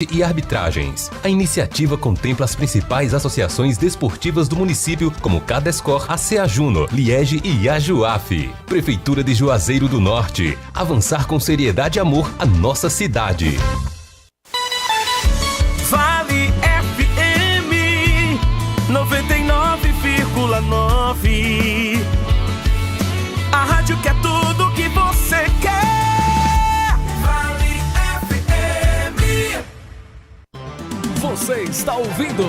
e arbitragens. A iniciativa contempla as principais associações desportivas do município, como Cadescor, ACA Juno, Liege e Ajuaf. Prefeitura de Juazeiro do Norte. Avançar com seriedade e amor a nossa cidade. Vale FM 99,9. A rádio que é tudo que você quer. Você está ouvindo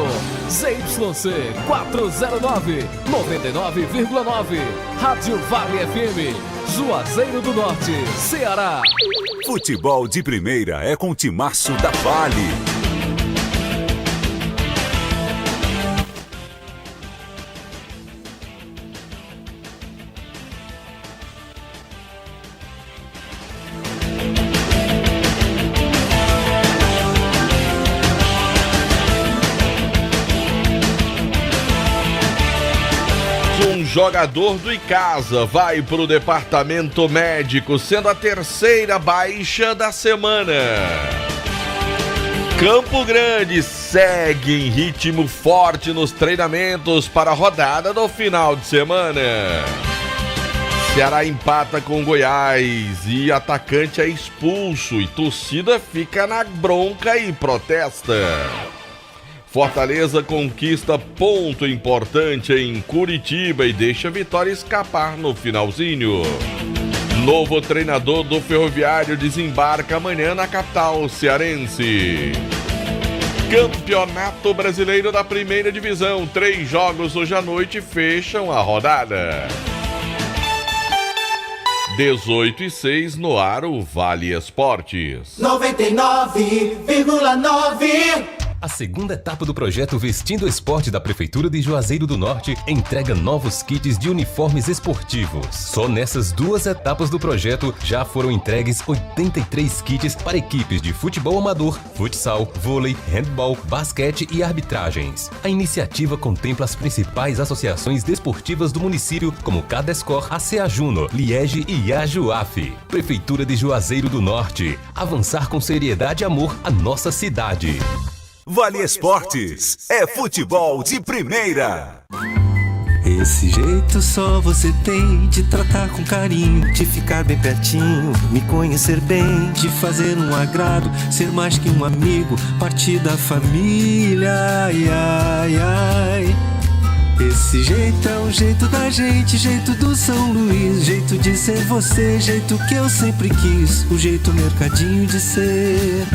ZYC 409, 99,9. Rádio Vale FM, Juazeiro do Norte, Ceará. Futebol de primeira é com o timaço da Vale. Jogador do Icasa vai para o departamento médico, sendo a terceira baixa da semana. Campo Grande segue em ritmo forte nos treinamentos para a rodada do final de semana. Ceará empata com Goiás e atacante é expulso e torcida fica na bronca e protesta. Fortaleza conquista ponto importante em Curitiba e deixa a vitória escapar no finalzinho. Novo treinador do Ferroviário desembarca amanhã na capital cearense. Campeonato Brasileiro da Primeira Divisão. 3 jogos hoje à noite fecham a rodada. 18:06 no ar o Vale Esportes. 99,9. A segunda etapa do projeto Vestindo Esporte da Prefeitura de Juazeiro do Norte entrega novos kits de uniformes esportivos. Só nessas 2 etapas do projeto já foram entregues 83 kits para equipes de futebol amador, futsal, vôlei, handball, basquete e arbitragens. A iniciativa contempla as principais associações desportivas do município, como Cadescor, ACA Juno, Liege e Ajuaf. Prefeitura de Juazeiro do Norte. Avançar com seriedade e amor a nossa cidade. Vale Esportes é futebol de primeira. Esse jeito só você tem de tratar com carinho, de ficar bem pertinho, me conhecer bem, de fazer um agrado, ser mais que um amigo, partir da família, ai, ai, ai. Esse jeito é o jeito da gente, jeito do São Luís, jeito de ser você, jeito que eu sempre quis, o jeito mercadinho de ser.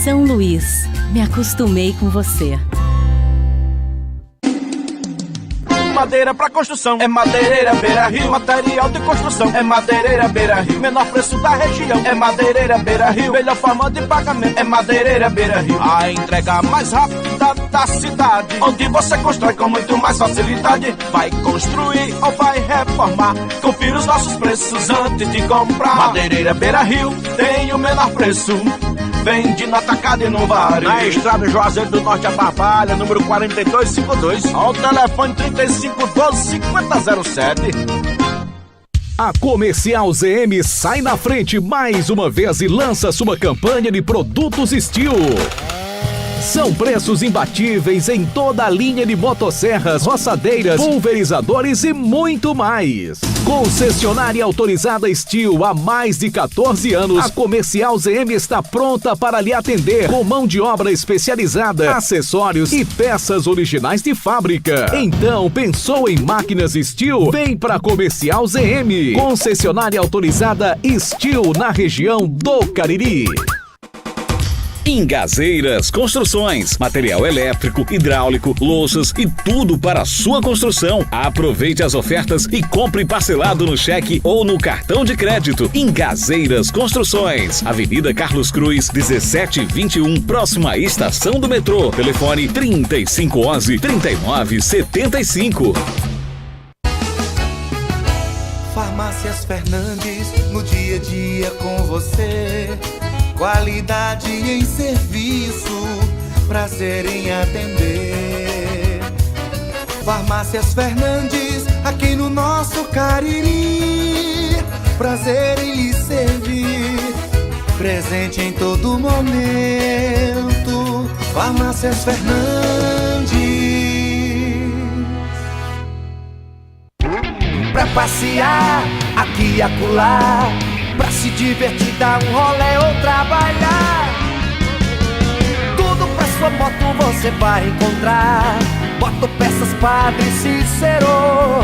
São Luís, me acostumei com você. Madeira pra construção é Madeireira Beira Rio. Material de construção é Madeireira Beira Rio. Menor preço da região é Madeireira Beira Rio. Melhor forma de pagamento é Madeireira Beira Rio. A entrega mais rápida da cidade, onde você constrói com muito mais facilidade. Vai construir ou vai reformar? Confira os nossos preços antes de comprar. Madeireira Beira Rio tem o menor preço. Vende no atacado e no varejo. Na estrada Juazeiro do Norte a Barbalha, número 4252. Ao telefone 3512-5007. A Comercial ZM sai na frente mais uma vez e lança sua campanha de produtos Steel. São preços imbatíveis em toda a linha de motosserras, roçadeiras, pulverizadores e muito mais. Concessionária autorizada Steel há mais de 14 anos, a Comercial ZM está pronta para lhe atender com mão de obra especializada, acessórios e peças originais de fábrica. Então, pensou em máquinas Steel? Vem para Comercial ZM. Concessionária autorizada Steel na região do Cariri. Ingazeiras Construções, material elétrico, hidráulico, louças e tudo para a sua construção. Aproveite as ofertas e compre parcelado no cheque ou no cartão de crédito. Ingazeiras Construções, Avenida Carlos Cruz, 1721, próxima à estação do metrô. Telefone 3511-3975. Farmácias Fernandes, no dia a dia com você. Qualidade em serviço, prazer em atender. Farmácias Fernandes, aqui no nosso Cariri. Prazer em lhe servir. presente em todo momento. Farmácias Fernandes. Pra passear aqui e acolá, pra se divertir, dar um rolê ou trabalhar. Tudo pra sua moto você vai encontrar. Motopeças Padre Cícero,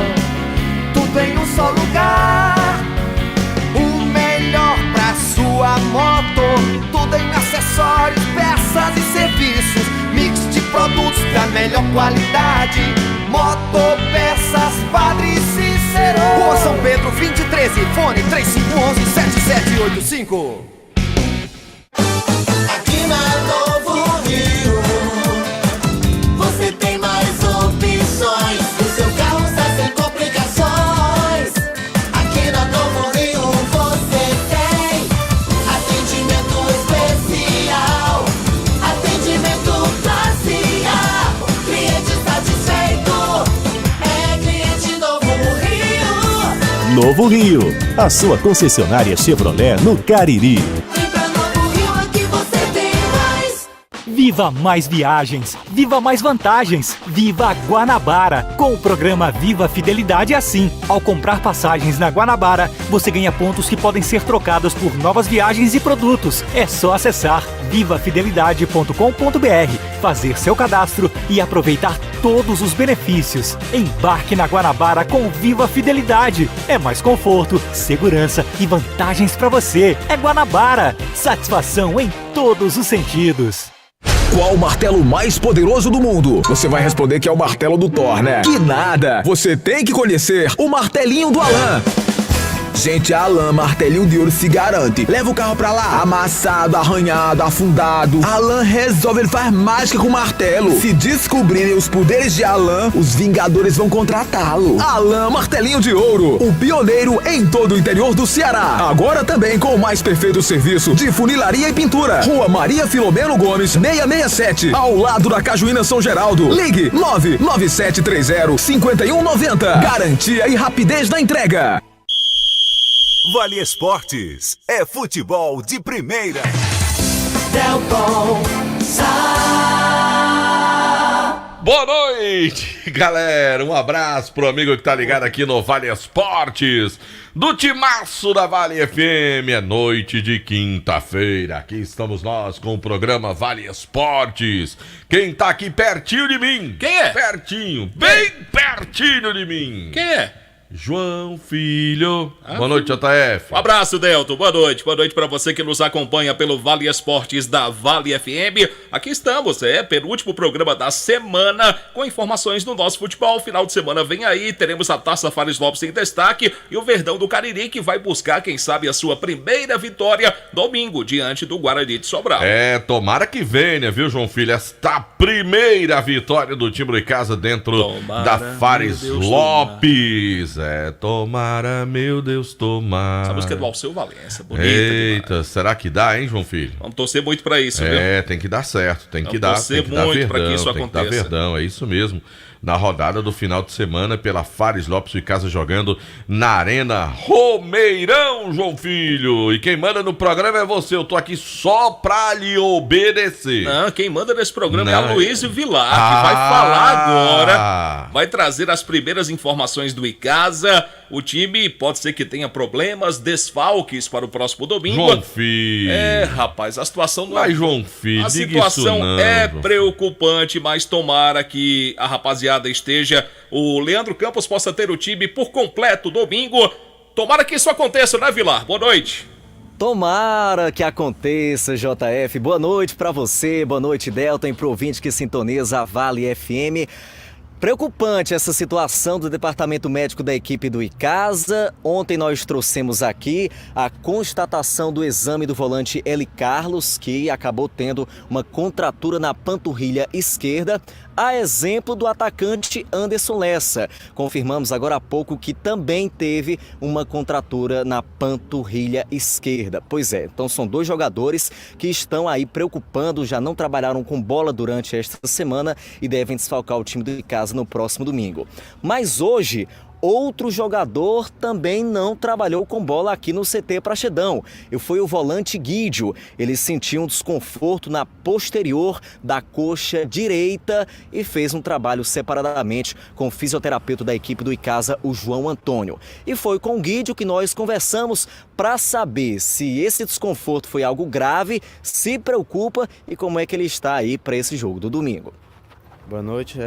tudo em um só lugar. O melhor pra sua moto, tudo em acessórios, peças e serviços. Mix de produtos da melhor qualidade. Motopeças Padre Cícero, Rua São Pedro 2013, fone 3511-7785. Aqui na Novo Rio você tem mais opções, o seu carro sai sem complicações. Aqui na Novo Rio você tem atendimento especial, atendimento classe A. Cliente satisfeito é cliente Novo Rio. Novo Rio, a sua concessionária Chevrolet no Cariri. Viva mais viagens, viva mais vantagens, viva Guanabara! Com o programa Viva Fidelidade é assim. Ao comprar passagens na Guanabara, você ganha pontos que podem ser trocados por novas viagens e produtos. É só acessar vivafidelidade.com.br, fazer seu cadastro e aproveitar todos os benefícios. Embarque na Guanabara com Viva Fidelidade. É mais conforto, segurança e vantagens para você. É Guanabara. Satisfação em todos os sentidos. Qual o martelo mais poderoso do mundo? Você vai responder que é o martelo do Thor, né? Que nada! Você tem que conhecer o martelinho do Alan. Gente, a Alan Martelinho de Ouro se garante. Leva o carro pra lá, amassado, arranhado, afundado. Alan resolve, ele faz mágica com o martelo. Se descobrirem os poderes de Alan, os Vingadores vão contratá-lo. Alan Martelinho de Ouro, o pioneiro em todo o interior do Ceará. Agora também com o mais perfeito serviço de funilaria e pintura. Rua Maria Filomeno Gomes, 667, ao lado da Cajuína São Geraldo. Ligue 99730-5190. Garantia e rapidez na entrega. Vale Esportes é futebol de primeira. Delton Sá. Boa noite, galera. Um abraço pro amigo que tá ligado aqui no Vale Esportes, do timaço da Vale FM. É noite de quinta-feira. Aqui estamos nós com o programa Vale Esportes. Quem tá aqui pertinho de mim? Quem é? Pertinho, bem pertinho de mim. Quem é? João Filho. Boa noite, JF. Um abraço, Delton. Boa noite para você que nos acompanha pelo Vale Esportes da Vale FM. Aqui estamos, penúltimo programa da semana, com informações do nosso futebol. Final de semana vem aí, teremos a Taça Fares Lopes em destaque e o Verdão do Cariri, que vai buscar, quem sabe, a sua primeira vitória domingo, diante do Guarani de Sobral. Tomara que venha, viu, João Filho? Esta primeira vitória do time de casa dentro da Fares Lopes. Tomara, meu Deus, tomara. Essa música é do Alceu Valença, bonita. Eita, demais. Será que dá, hein, João Filho? Vamos torcer muito pra isso, viu? Tem que dar certo, tem que dar Verdão, pra que isso tem aconteça. que dar Verdão, é isso mesmo. Na rodada do final de semana, pela Fares Lopes de casa jogando na Arena Romeirão, João Filho. E quem manda no programa é você, eu tô aqui só pra lhe obedecer. Não, quem manda nesse programa é a Luísio Vilar, que vai falar agora, vai trazer as primeiras informações do Icasa. O time pode ser que tenha problemas, desfalques para o próximo domingo. João Filho. Rapaz, a situação não Mas, João Filho, a situação isso não, é João preocupante, mas tomara que a rapaziada esteja, o Leandro Campos possa ter o time por completo domingo. Tomara que isso aconteça, né, Vilar? Boa noite. Tomara que aconteça, JF. Boa noite pra você, boa noite, Delton, e pro ouvinte que sintoniza a Vale FM. Preocupante essa situação do departamento médico da equipe do Icasa. Ontem nós trouxemos aqui a constatação do exame do volante Eli Carlos, que acabou tendo uma contratura na panturrilha esquerda, a exemplo do atacante Anderson Lessa. Confirmamos agora há pouco que também teve uma contratura na panturrilha esquerda. Pois é, então são dois jogadores que estão aí preocupando, já não trabalharam com bola durante esta semana e devem desfalcar o time do Icasa no próximo domingo. Mas hoje outro jogador também não trabalhou com bola aqui no CT Praxedão. E foi o volante Guídio. Ele sentiu um desconforto na posterior da coxa direita e fez um trabalho separadamente com o fisioterapeuta da equipe do Icasa, o João Antônio. E foi com o Guídio que nós conversamos para saber se esse desconforto foi algo grave, se preocupa e como é que ele está aí para esse jogo do domingo. Boa noite.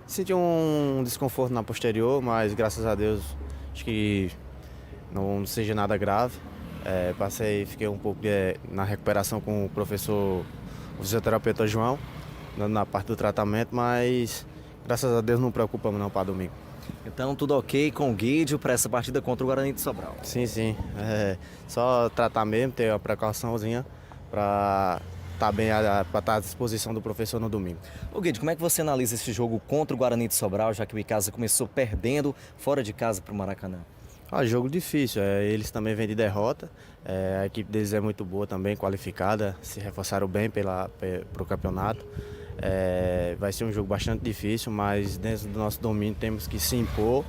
Senti um desconforto na posterior, mas graças a Deus acho que não seja nada grave. Fiquei um pouco na recuperação com o professor, o fisioterapeuta João, na parte do tratamento, mas graças a Deus não preocupamos não para domingo. Então tudo ok com o Guídio para essa partida contra o Guarani de Sobral? Sim. Só tratar mesmo, ter a precauçãozinha para estar bem, para estar à disposição do professor no domingo. Ô Guídio, como é que você analisa esse jogo contra o Guarani de Sobral, já que o Icasa começou perdendo fora de casa para o Maracanã? Jogo difícil, eles também vêm de derrota, a equipe deles é muito boa também, qualificada, se reforçaram bem para o campeonato. Vai ser um jogo bastante difícil, mas dentro do nosso domínio temos que se impor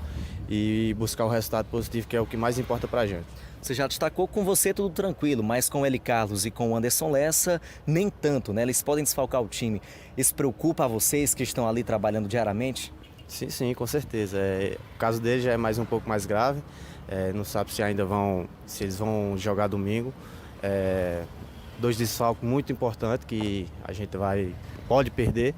e buscar o resultado positivo, que é o que mais importa para a gente. Você já destacou com você tudo tranquilo, mas com o Eli Carlos e com o Anderson Lessa, nem tanto, né? Eles podem desfalcar o time. Isso preocupa a vocês que estão ali trabalhando diariamente? Sim, com certeza. O caso deles já é um pouco mais grave. Não sabe se eles vão jogar domingo. 2 desfalques muito importantes que a gente pode perder,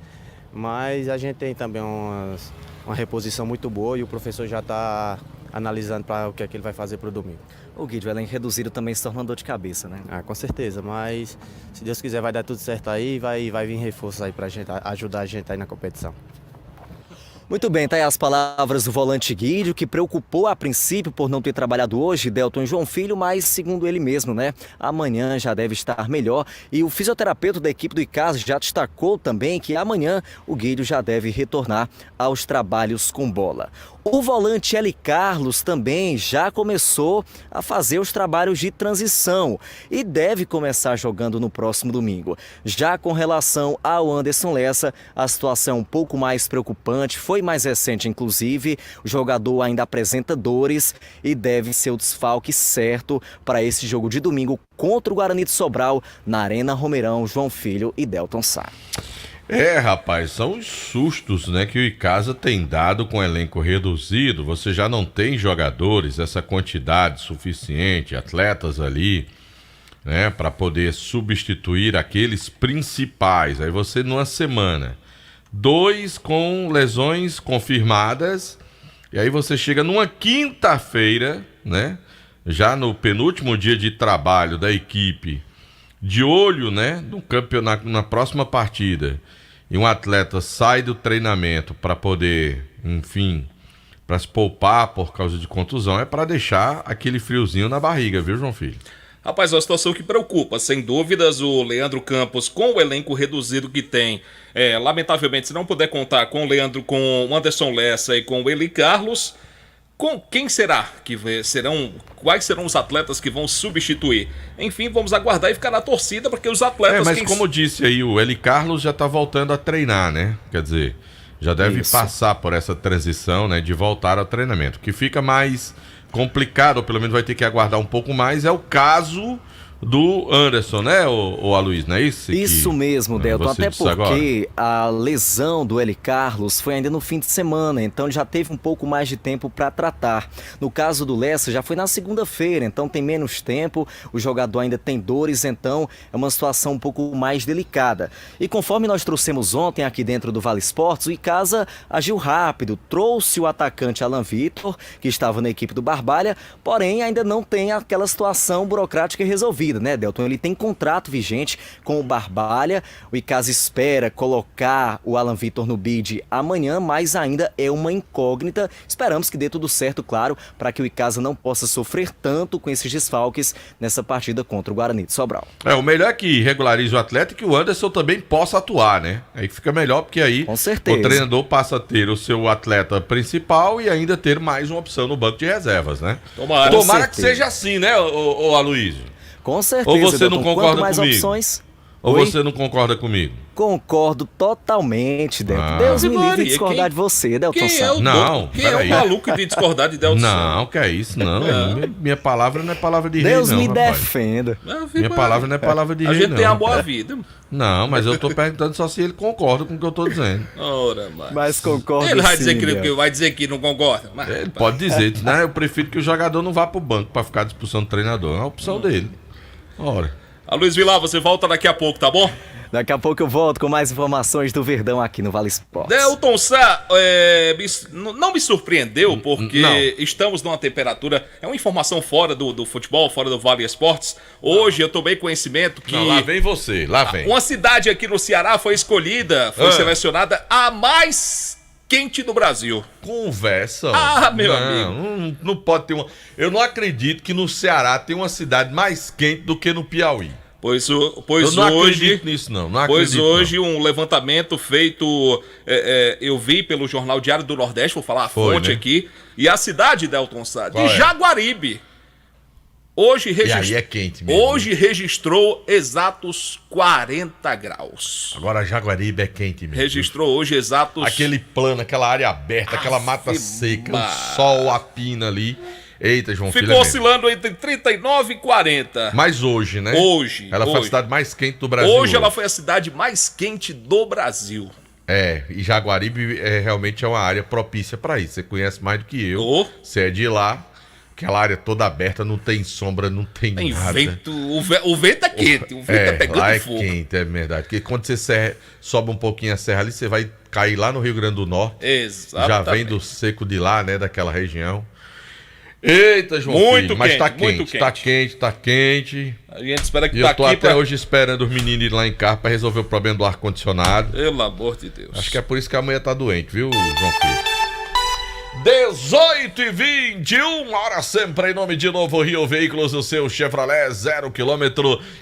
mas a gente tem também uma reposição muito boa e o professor já está analisando para o que é que ele vai fazer para o domingo. O Guídio, além de reduzido, também se torna dor de cabeça, né? Com certeza, mas se Deus quiser vai dar tudo certo aí e vai vir reforços aí para ajudar a gente aí na competição. Muito bem, tá aí as palavras do volante Guídio, que preocupou a princípio por não ter trabalhado hoje, Delton João Filho, mas segundo ele mesmo, né, amanhã já deve estar melhor. E o fisioterapeuta da equipe do Icasa já destacou também que amanhã o Guídio já deve retornar aos trabalhos com bola. O volante Eli Carlos também já começou a fazer os trabalhos de transição e deve começar jogando no próximo domingo. Já com relação ao Anderson Lessa, a situação é um pouco mais preocupante, foi mais recente inclusive, o jogador ainda apresenta dores e deve ser o desfalque certo para esse jogo de domingo contra o Guarani de Sobral na Arena Romeirão, João Filho e Delton Sá. Rapaz, são os sustos, né, que o Icasa tem dado com elenco reduzido. Você já não tem jogadores, essa quantidade suficiente, atletas ali, né, para poder substituir aqueles principais. Aí você, numa semana, 2 com lesões confirmadas, e aí você chega numa quinta-feira, né, já no penúltimo dia de trabalho da equipe, de olho, né, no campeonato, na próxima partida, e um atleta sai do treinamento para poder, enfim, para se poupar por causa de contusão, é para deixar aquele friozinho na barriga, viu, João Filho? Rapaz, é uma situação que preocupa, sem dúvidas. O Leandro Campos, com o elenco reduzido que tem, lamentavelmente, se não puder contar com o Leandro, com o Anderson Lessa e com o Eli Carlos, com quem será que serão? Quais serão os atletas que vão substituir? Enfim, vamos aguardar e ficar na torcida, porque os atletas... Mas como disse aí, o Eli Carlos já está voltando a treinar, né? Quer dizer, já deve passar por essa transição, né, de voltar ao treinamento. O que fica mais complicado, ou pelo menos vai ter que aguardar um pouco mais, é o caso do Anderson, né, o Aloysio, não é isso? Isso mesmo, Delton, até porque a lesão do Eli Carlos foi ainda no fim de semana, então ele já teve um pouco mais de tempo para tratar. No caso do Lessa, já foi na segunda-feira, então tem menos tempo, o jogador ainda tem dores, então é uma situação um pouco mais delicada. E conforme nós trouxemos ontem aqui dentro do Vale Esportes, o Icasa agiu rápido, trouxe o atacante Alan Vitor, que estava na equipe do Barbalha, porém ainda não tem aquela situação burocrática resolvida, né, Delton? Ele tem contrato vigente com o Barbalha, o Icasa espera colocar o Alan Vitor no bid amanhã, mas ainda é uma incógnita. Esperamos que dê tudo certo, claro, para que o Icasa não possa sofrer tanto com esses desfalques nessa partida contra o Guarani de Sobral. O melhor é que regularize o atleta e que o Anderson também possa atuar, né? Aí fica melhor, porque aí com certeza o treinador passa a ter o seu atleta principal e ainda ter mais uma opção no banco de reservas, né? Tomara que seja assim, né, o Aloysio? Com certeza. Ou você não Delton, concorda quanto mais comigo? Opções, Ou Oi? você não concorda comigo? Concordo totalmente, Delton. Deus me livre de discordar de você, Delton Sá. Não, Quem é o maluco de discordar de Delton Sá? Não, que é isso, não. Minha palavra não é palavra de rei, Deus não, me rapaz. defenda. Minha palavra não é palavra de A rei, gente não. tem a boa vida. Não, mas eu tô perguntando só se ele concorda com o que eu tô dizendo. Ora, mas concordo Ele vai sim, dizer que Delton. vai dizer que não concorda. Mas, Ele pode dizer, né? Eu prefiro que o jogador não vá pro banco pra ficar à disposição do treinador. É uma opção dele. Ora. A Luiz Vilar, você volta daqui a pouco, tá bom? Daqui a pouco eu volto com mais informações do Verdão aqui no Vale Esportes. Delton Sá, não me surpreendeu, porque estamos numa temperatura... É uma informação fora do futebol, fora do Vale Esportes. Hoje eu tomei conhecimento que... Não, lá vem você, lá vem. Uma cidade aqui no Ceará foi escolhida, foi selecionada a mais quente do Brasil. Conversa. Ah, meu amigo. Não pode ter uma... Eu não acredito que no Ceará tem uma cidade mais quente do que no Piauí. Pois eu não acredito nisso, não. Pois hoje um levantamento feito, eu vi pelo Jornal Diário do Nordeste, vou falar a fonte aqui, e a cidade, Delton Sá, de Jaguaribe, hoje, E aí é quente mesmo. hoje registrou exatos 40 graus. Agora Jaguaribe é quente mesmo. Registrou hoje exatos... Aquele plano, aquela área aberta, aquela mata seca, o sol, a pina ali. Eita, João Filho. Ficou oscilando entre 39 e 40. Mas hoje, né? Hoje. Ela foi a cidade mais quente do Brasil. Hoje ela foi a cidade mais quente do Brasil. E Jaguaribe realmente é uma área propícia para isso. Você conhece mais do que eu. Você é de lá. Aquela área toda aberta, não tem sombra, não tem nada. Vento, o vento é quente, o vento tá pegando lá é fogo. quente, é verdade. Porque quando você sobe um pouquinho a serra ali, você vai cair lá no Rio Grande do Norte. Exatamente. Já vem do seco de lá, né? Daquela região. Eita, João Muito Filho, mas quente, tá muito quente, tá quente, tá quente. A gente espera que E tá eu tô aqui até hoje esperando os meninos ir lá em casa pra resolver o problema do ar-condicionado. Pelo amor de Deus. Acho que é por isso que a mulher tá doente, viu, João Filho? 18h21, hora sempre em nome de Novo Rio Veículos, o seu Chevrolet 0 km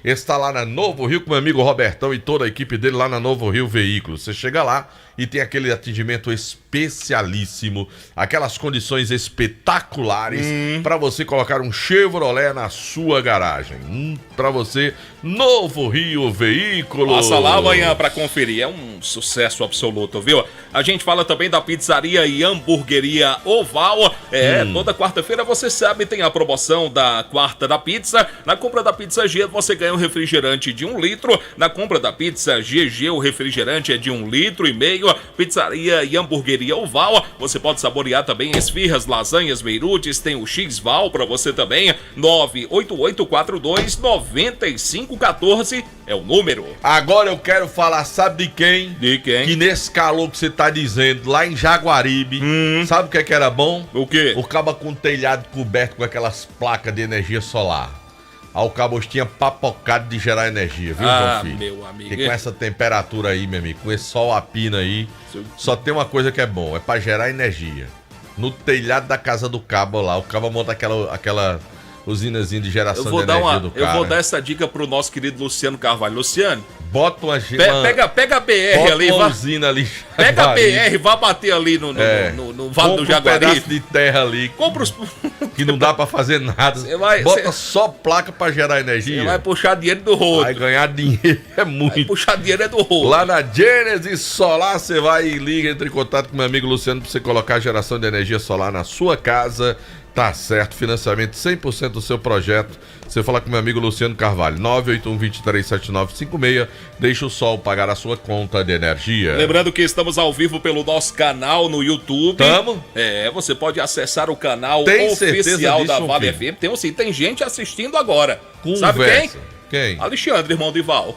está lá na Novo Rio com meu amigo Robertão e toda a equipe dele lá na Novo Rio Veículos. Você chega lá e tem aquele atendimento especialíssimo, aquelas condições espetaculares para você colocar um Chevrolet na sua garagem. Para você, Novo Rio Veículos. Passa lá amanhã pra conferir, é um sucesso absoluto, viu? A gente fala também da pizzaria e hamburgueria Oval. Toda quarta-feira, você sabe, tem a promoção da quarta da pizza. Na compra da pizza G, você ganha um refrigerante de 1 litro. Na compra da pizza GG, o refrigerante é de 1,5 litros. Pizzaria e hamburgueria Oval. Você pode saborear também esfirras, lasanhas, beirutes. Tem o X-Val pra você também. 98842-9514 é o número. Agora eu quero falar, sabe de quem? De quem? Que nesse calor que você tá dizendo, lá em Jaguaribe, sabe o que era bom? O quê? O cabo com o telhado coberto com aquelas placas de energia solar. Aí o cabo tinha papocado de gerar energia, viu, João Filho? Meu amigo. Porque com essa temperatura aí, meu amigo, com esse sol a pina aí, só tem uma coisa que é bom, é pra gerar energia. No telhado da casa do cabo lá, o cabo monta aquela usinazinha de geração de energia do cara. Eu vou dar essa dica pro nosso querido Luciano Carvalho. Luciano, bota uma pega a BR bota ali, uma usina ali. Pega a BR, vá bater ali no Vale do Jaguaribe. Um pedaço de terra ali. Compra os... que não dá pra fazer nada. Bota só placa pra gerar energia. Você vai puxar dinheiro do rodo. Vai ganhar dinheiro, é muito. Vai puxar dinheiro do rodo. Lá na Gênesis Solar, você vai e liga, entra em contato com meu amigo Luciano pra você colocar a geração de energia solar na sua casa. Tá certo, financiamento 100% do seu projeto. Você fala com meu amigo Luciano Carvalho, 981-237956. Deixa o sol pagar a sua conta de energia. Lembrando que estamos ao vivo pelo nosso canal no YouTube. Tamo? Você pode acessar o canal Tem oficial certeza da disso, Vale filho? FM. Tem gente assistindo agora. Conversa. Sabe quem? Quem? Alexandre, irmão do Ival.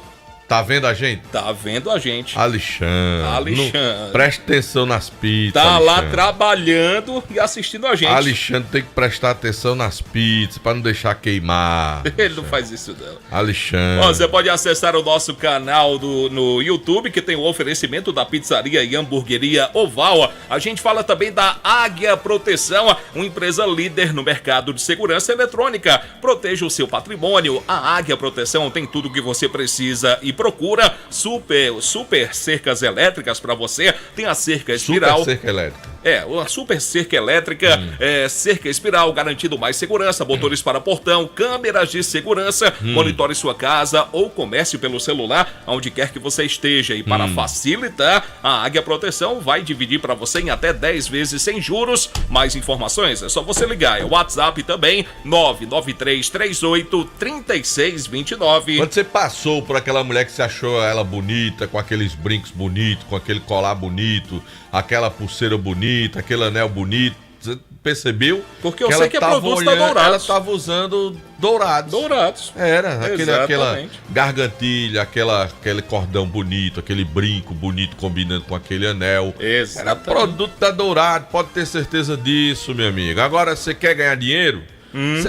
Tá vendo a gente? Tá vendo a gente. Alexandre. Preste atenção nas pizzas. Tá Alexandre. lá trabalhando e assistindo a gente. Alexandre tem que prestar atenção nas pizzas pra não deixar queimar. Ele não faz isso não. Alexandre. Você pode acessar o nosso canal no YouTube, que tem o oferecimento da pizzaria e hamburgueria Oval. A gente fala também da Águia Proteção, uma empresa líder no mercado de segurança eletrônica. Proteja o seu patrimônio. A Águia Proteção tem tudo o que você precisa e procura. Super cercas elétricas para você. Tem a cerca espiral. Super cerca elétrica. Uma super cerca elétrica, cerca espiral, garantindo mais segurança, botões para portão, câmeras de segurança, monitore sua casa ou comércio pelo celular, onde quer que você esteja. E para facilitar, a Águia Proteção vai dividir para você em até 10 vezes sem juros. Mais informações é só você ligar. É o WhatsApp também, 993383629. Quando você passou por aquela mulher que você achou ela bonita, com aqueles brincos bonitos, com aquele colar bonito, aquela pulseira bonita, aquele anel bonito, você percebeu? Porque eu sei que é produto da Dourados. Ela estava usando dourados. Era, aquela gargantilha, aquele cordão bonito, aquele brinco bonito combinando com aquele anel. Era produto da Dourado, pode ter certeza disso, meu amigo. Agora, você quer ganhar dinheiro?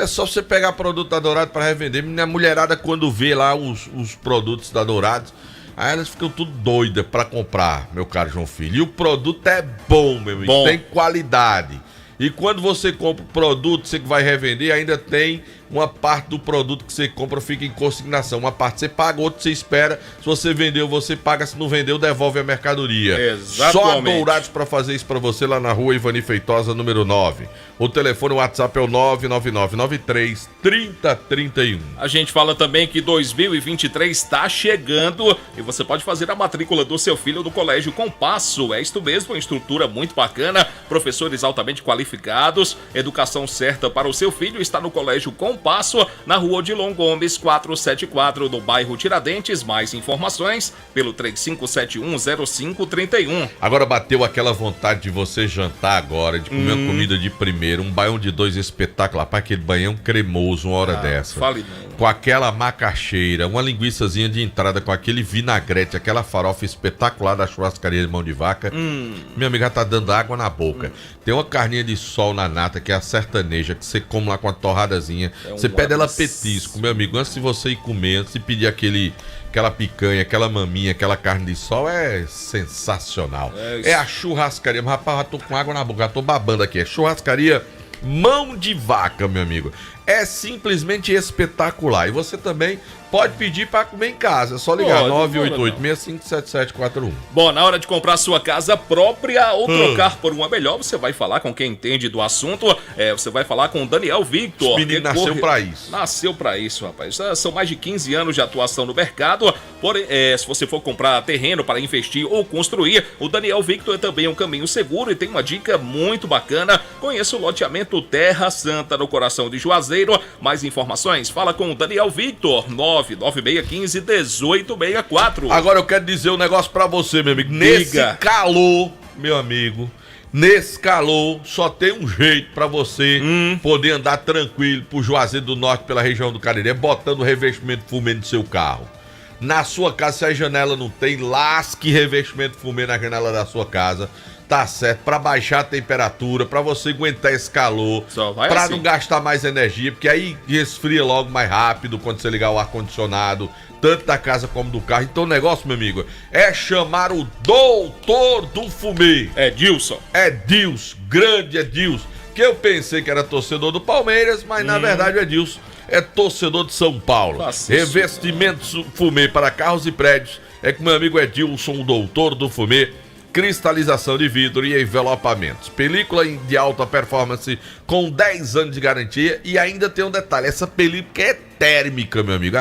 É só você pegar produto da Dourado para revender. Minha mulherada, quando vê lá os produtos da Dourado, aí elas ficam tudo doidas para comprar, meu caro João Filho. E o produto é bom, meu amigo, tem qualidade. E quando você compra o produto, você que vai revender, ainda tem uma parte do produto que você compra fica em consignação. Uma parte você paga, outra você espera. Se você vendeu, você paga. Se não vendeu, devolve a mercadoria. Exatamente. Só a Dourados para fazer isso para você lá na rua Ivani Feitosa, número 9. O telefone, o WhatsApp é o 999933031. A gente fala também que 2023 está chegando e você pode fazer a matrícula do seu filho do Colégio Compasso. É isto mesmo, uma estrutura muito bacana, professores altamente qualificados, educação certa para o seu filho está no Colégio Compasso, na rua Odilon Gomes, 474, no bairro Tiradentes. Mais informações pelo 35710531. Agora bateu aquela vontade de você jantar agora, de comer uma comida de primeiro, um baião de 2 espetacular, para aquele baião cremoso, uma hora dessa. Fale não. Com aquela macaxeira, uma linguiçazinha de entrada, com aquele vinagrete, aquela farofa espetacular da churrascaria de Mão de Vaca. Minha amiga tá dando água na boca. Tem uma carninha de sol na nata, que é a sertaneja, que você come lá com a torradazinha. Você pede ela petisco, meu amigo. Antes de você ir comer, antes de pedir aquela picanha, aquela maminha, aquela carne de sol, é sensacional. É a churrascaria. Mas, rapaz, já tô com água na boca, já tô babando aqui. É churrascaria Mão de Vaca, meu amigo. É simplesmente espetacular. E você também pode pedir para comer em casa. É só ligar 988-657741. Bom, na hora de comprar sua casa própria ou trocar por uma melhor, você vai falar com quem entende do assunto. Você vai falar com o Daniel Victor. O menino nasceu para isso. Nasceu para isso, rapaz. São mais de 15 anos de atuação no mercado. Porém, se você for comprar terreno para investir ou construir, o Daniel Victor é também um caminho seguro e tem uma dica muito bacana. Conheça o loteamento Terra Santa, no coração de Juazeiro. Mais informações, fala com o Daniel Victor, 99615-1864. Agora eu quero dizer um negócio pra você, meu amigo. Nesse calor, meu amigo, nesse calor, só tem um jeito pra você poder andar tranquilo pro Juazeiro do Norte, pela região do Cariri, botando revestimento fumê no seu carro. Na sua casa, se a janela não tem, lasque revestimento fumê na janela da sua casa. Tá certo, pra baixar a temperatura, pra você aguentar esse calor, pra não gastar mais energia, porque aí resfria logo mais rápido quando você ligar o ar-condicionado, tanto da casa como do carro. Então o negócio, meu amigo, é chamar o doutor do fumê. Edilson, grande Edilson, que eu pensei que era torcedor do Palmeiras, mas na verdade o Edilson é torcedor de São Paulo. Revestimentos fumê para carros e prédios, é com meu amigo Edilson, o doutor do fumê. Cristalização de vidro e envelopamentos. Película de alta performance com 10 anos de garantia. E ainda tem um detalhe, essa película é térmica, meu amigo.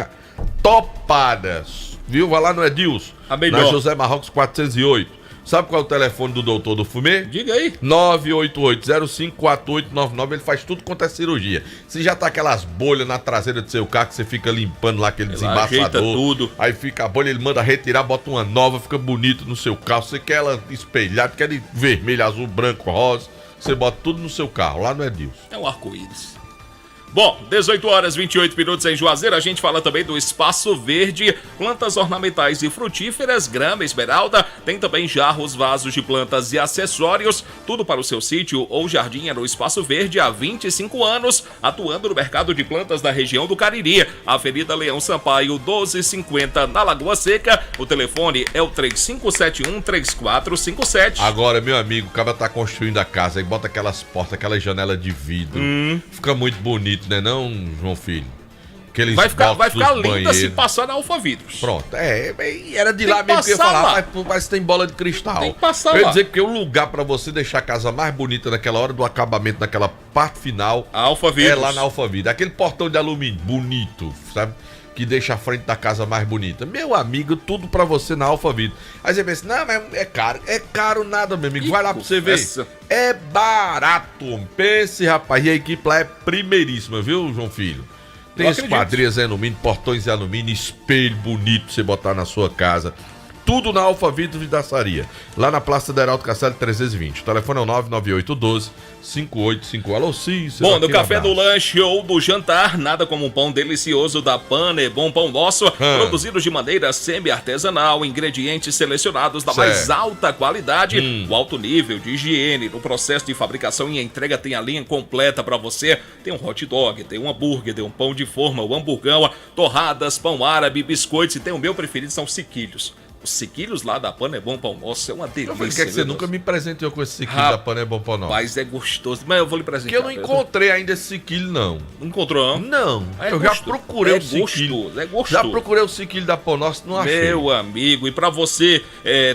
Topadas. Viu? Vai lá no Edilson. Na José Marrocos 408. Sabe qual é o telefone do doutor do fumê? Diga aí. 988-054899. Ele faz tudo quanto é cirurgia. Se já tá aquelas bolhas na traseira do seu carro, que você fica limpando lá aquele desembaçador, tudo. Aí fica a bolha, ele manda retirar, bota uma nova, fica bonito no seu carro. Você quer ela espelhada, quer de vermelho, azul, branco, rosa, você bota tudo no seu carro, lá no Edilson. É um arco-íris. Bom, 18 horas 28 minutos em Juazeiro. A gente fala também do Espaço Verde, plantas ornamentais e frutíferas, grama, esmeralda. Tem também jarros, vasos de plantas e acessórios. Tudo para o seu sítio ou jardim é no Espaço Verde há 25 anos, atuando no mercado de plantas da região do Cariri. Avenida Leão Sampaio, 1250, na Lagoa Seca. O telefone é o 3571-3457. Agora, meu amigo, o cara tá construindo a casa e bota aquelas portas, aquelas janelas de vidro. Fica muito bonito, né não, João Filho? Aqueles vai ficar linda banheiros. se passar na Alphavidros. Pronto, era de lá mesmo que eu ia falar, mas tem bola de cristal. Tem que passar eu ia lá. dizer que o lugar pra você deixar a casa mais bonita naquela hora do acabamento, naquela parte final, a Alphavidros. É lá na Alphavidros. Aquele portão de alumínio bonito, sabe? Que deixa a frente da casa mais bonita. Meu amigo, tudo pra você na Alphavidros. Aí você pensa, não, mas é caro. É caro nada, meu amigo. Vai lá pra você ver. É barato. Pense, rapaz. E a equipe lá é primeiríssima, viu, João Filho? Tem esquadrias em alumínio, portões em alumínio, espelho bonito pra você botar na sua casa. Tudo na Alphavidros Vidraçaria. Lá na Praça da Heraldo Castelo 320. O telefone é o 99812-5851. Alô, Cícero. Bom, no café, do lanche ou do jantar, nada como um pão delicioso da Pane, bom pão nosso, produzido de maneira semi-artesanal, ingredientes selecionados da mais alta qualidade, o alto nível de higiene. No processo de fabricação e entrega tem a linha completa para você. Tem um hot dog, tem um hambúrguer, tem um pão de forma, um hamburgão, torradas, pão árabe, biscoitos e tem o meu preferido, são sequilhos. Os sequilhos lá da Pane é bom pão nosso, é uma delícia. Por que você nunca me presenteou com esse sequilho da Pane é bom pão nosso? Mas é gostoso, mas eu vou lhe presentear. Que eu não encontrei ainda esse sequilho, não. Não encontrou, não? Não, eu já procurei o sequilho. É gostoso. Já procurei o sequilho da Pão Nosso, não achei. Meu amigo, e pra você,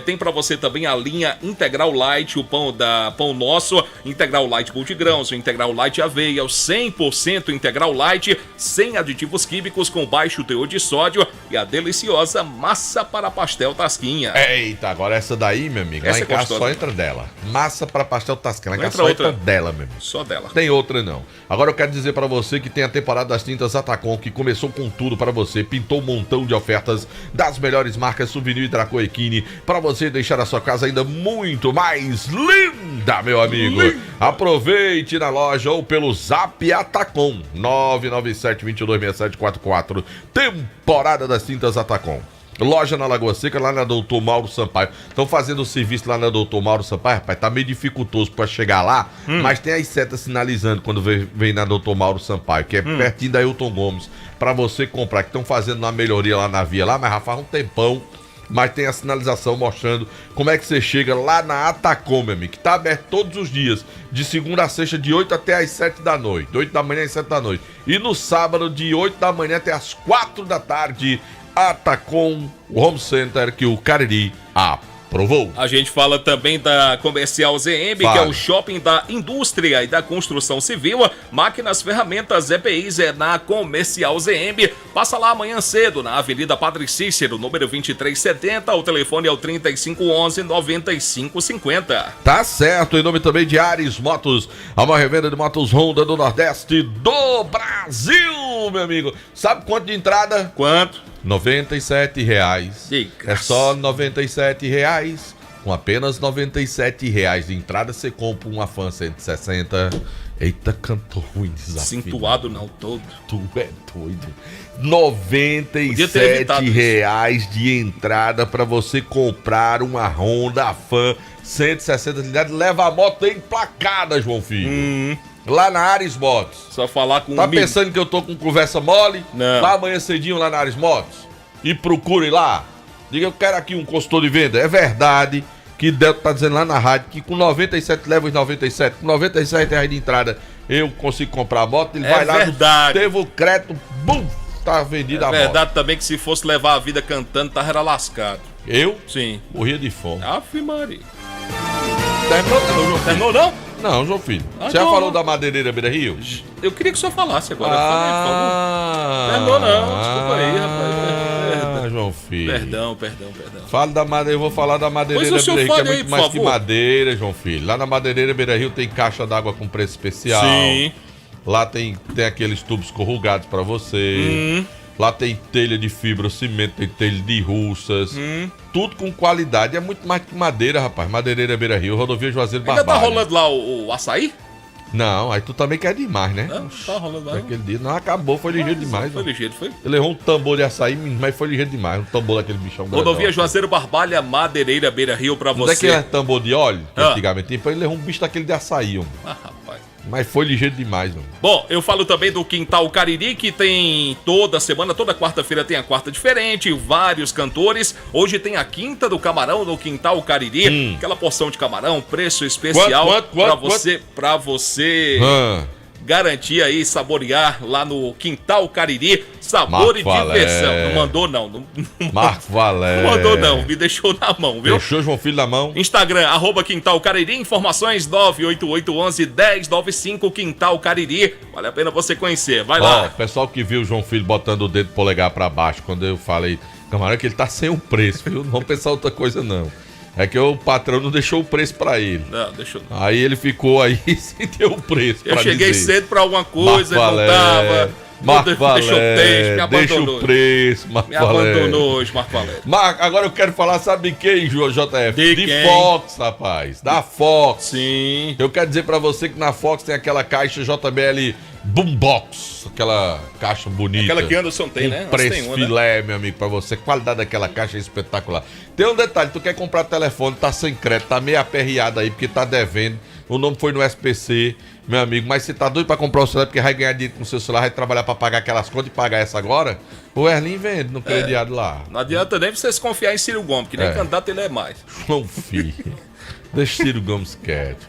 tem pra você também a linha Integral Light, o pão da Pão Nosso, Integral Light multigrãos, o Integral Light aveia, o 100% Integral Light, sem aditivos químicos, com baixo teor de sódio e a deliciosa massa para pastel Tasquinha. Eita, agora essa daí, meu amigo, lá em casa só entra dela. Massa para pastel Tasquinha, lá em casa só entra dela, meu amigo. Só dela. Tem outra não. Agora eu quero dizer para você que tem a temporada das tintas Atacom, que começou com tudo para você, pintou um montão de ofertas das melhores marcas Souvenir e Dracoequine, para você deixar a sua casa ainda muito mais linda, meu amigo. Aproveite na loja ou pelo Zap Atacom, 997-226744. Temporada das tintas Atacom. Loja na Lagoa Seca, lá na Doutor Mauro Sampaio. Estão fazendo o serviço lá na Doutor Mauro Sampaio, rapaz, tá meio dificultoso pra chegar lá, mas tem as setas sinalizando quando vem na Doutor Mauro Sampaio, que é pertinho da Hilton Gomes, pra você comprar, que estão fazendo uma melhoria lá na via lá, mas já faz um tempão, mas tem a sinalização mostrando como é que você chega lá na Atacom, meu amigo, que tá aberto todos os dias, de segunda a sexta, de 8 até as 7 da noite, de 8 da manhã às 7 da noite, e no sábado, de 8 da manhã até as 4 da tarde, Atacom Home Center, que o Cariri aprovou. A gente fala também da Comercial ZM, que é o shopping da indústria e da construção civil. Máquinas, ferramentas, EPIs é na Comercial ZM. Passa lá amanhã cedo, na Avenida Padre Cícero, número 2370. O telefone é o 3511-9550. Tá certo, em nome também de Ares Motos, a maior revenda de motos Honda do Nordeste do Brasil, meu amigo. Sabe quanto de entrada? Quanto? R$97. É só R$97. Com apenas R$97 de entrada, você compra uma Fan 160. Eita, cantou ruim, desafio. Cintuado não todo. Tu é doido. R$97 de entrada pra você comprar uma Honda Fan 160 cilindradas. Leva a moto emplacada, João Filho. Lá na Ares Motos. Só falar com Tá pensando que eu tô com conversa mole? Não. Vá amanhã cedinho lá na Ares Motos e procure lá. Diga, eu quero aqui um consultor de venda. É verdade que Delta tá dizendo lá na rádio que com 97 leva os 97. Com R$97 de entrada eu consigo comprar a moto. Ele vai lá, teve o crédito, bum, tá vendida a moto. É verdade também que se fosse levar a vida cantando, tava lascado. Eu? Sim. Morria de fome. Aff, Maria. Terminou não? Não, João Filho. Você já falou da Madeireira Beira Rio? Eu queria que o senhor falasse agora. Terminou não, desculpa aí, rapaz. João Filho. Perdão. Fala da Madeira, eu vou falar da Madeireira Beira Rio, que é muito mais que madeira, João Filho. Lá na Madeireira Beira Rio tem caixa d'água com preço especial. Sim. Lá tem aqueles tubos corrugados pra você. Lá tem telha de fibra, cimento, tem telha de russas. Tudo com qualidade. É muito mais que madeira, rapaz. Madeireira Beira Rio, rodovia Juazeiro Barbalho. Ainda tá rolando lá o açaí? Não, aí tu também quer demais, né? Não, tá rolando lá. Aquele dia não acabou, foi ligeiro demais. Foi ligeiro, foi? Ele errou um tambor de açaí, mas foi ligeiro demais. Um tambor daquele bichão grande. Rodovia Juazeiro Barbalha, Madeireira Beira Rio pra você. Não é que é tambor de óleo? Que antigamente tinha, ele errou um bicho daquele de açaí, homem. Rapaz. Mas foi ligeiro demais, mano. Bom, eu falo também do Quintal Cariri, que tem toda semana, toda quarta-feira tem a quarta diferente, vários cantores. Hoje tem a quinta do camarão no Quintal Cariri. Aquela porção de camarão, preço especial pra você garantir aí, saborear lá no Quintal Cariri, sabor e diversão. Não mandou não. Marco Valério. Não mandou não, me deixou na mão, viu? Deixou João Filho na mão. Instagram, @Quintal Cariri, informações 98811-1095, Quintal Cariri. Vale a pena você conhecer, vai lá. Pessoal que viu o João Filho botando o dedo polegar pra baixo, quando eu falei, camarada, que ele tá sem o preço, viu? Não vamos pensar outra coisa não. É que o patrão não deixou o preço pra ele. Não, deixou não. Aí ele ficou aí sem ter o preço. Eu cheguei cedo pra alguma coisa, não tava. Marco Valério, deixou o texto, me deixa abandonou. o preço, Marco Me Valério. abandonou hoje, Marco Valério. Agora eu quero falar, sabe de quem, JF? De quem? Fox, rapaz. Da Fox. Sim. Eu quero dizer pra você que na Fox tem aquela caixa JBL Boombox, aquela caixa bonita. Aquela que Anderson tem, né? Preço Tem uma, filé, meu amigo, pra você. Qualidade daquela caixa é espetacular. Tem um detalhe, tu quer comprar telefone, tá sem crédito, tá meio aperreado aí, porque tá devendo. O nome foi no SPC, meu amigo, mas você tá doido pra comprar o celular porque vai ganhar dinheiro com o seu celular, vai trabalhar pra pagar aquelas contas e pagar essa agora? O Erlin vende no crediário lá. Não adianta nem vocês confiar em Ciro Gomes, que nem candidato ele é mais. João Filho. Deixa Ciro Gomes quieto.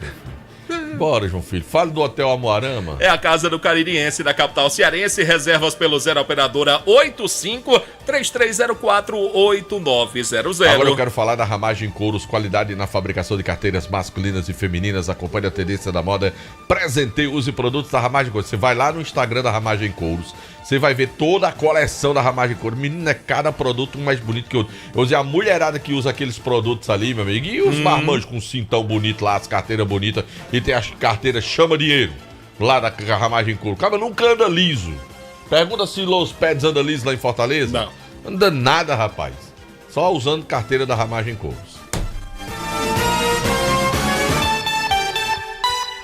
Bora, João Filho. Fale do Hotel Amoarama. É a casa do caririense da capital cearense. Reservas pelo 0 operadora 85-3304-8900. Agora eu quero falar da Ramagem Couros, qualidade na fabricação de carteiras masculinas e femininas. Acompanhe a tendência da moda. Presenteie, use produtos da Ramagem Couros. Você vai lá no Instagram da Ramagem Couros, você vai ver toda a coleção da Ramagem Couros. Menina, é cada produto um mais bonito que o outro. Eu usei a mulherada que usa aqueles produtos ali, meu amigo. E os marmanjos com cintão bonito lá, as carteiras bonitas. E tem as carteiras Chama Dinheiro, lá da Ramagem Couros. O cara nunca anda liso. Pergunta se Los Peds anda liso lá em Fortaleza. Não. Anda nada, rapaz. Só usando carteira da Ramagem Couros.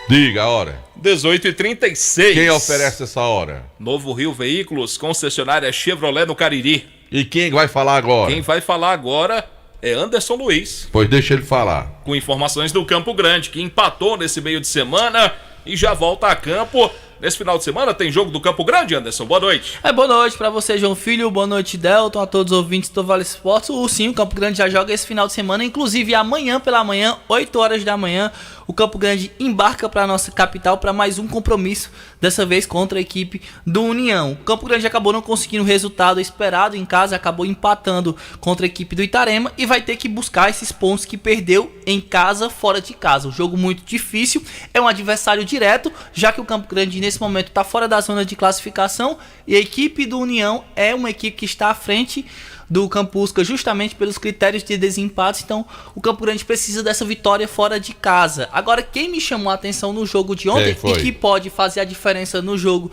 Diga a hora. 18h36. Quem oferece essa hora? Novo Rio Veículos, concessionária Chevrolet no Cariri. E quem vai falar agora? Quem vai falar agora é Anderson Luiz. Pois deixa ele falar. Com informações do Campo Grande, que empatou nesse meio de semana e já volta a campo. Nesse final de semana tem jogo do Campo Grande, Anderson. Boa noite. Boa noite pra você, João Filho. Boa noite, Delton, a todos os ouvintes do Vale Esportes. O Campo Grande já joga esse final de semana, inclusive amanhã pela manhã, 8 horas da manhã, o Campo Grande embarca para nossa capital para mais um compromisso, dessa vez contra a equipe do União. O Campo Grande acabou não conseguindo o resultado esperado em casa, acabou empatando contra a equipe do Itarema e vai ter que buscar esses pontos que perdeu em casa, fora de casa. Um jogo muito difícil, é um adversário direto, já que o Campo Grande nesse momento está fora da zona de classificação e a equipe do União é uma equipe que está à frente do Campusca justamente pelos critérios de desempate. Então o Campo Grande precisa dessa vitória fora de casa. Agora, quem me chamou a atenção no jogo de ontem e que pode fazer a diferença no jogo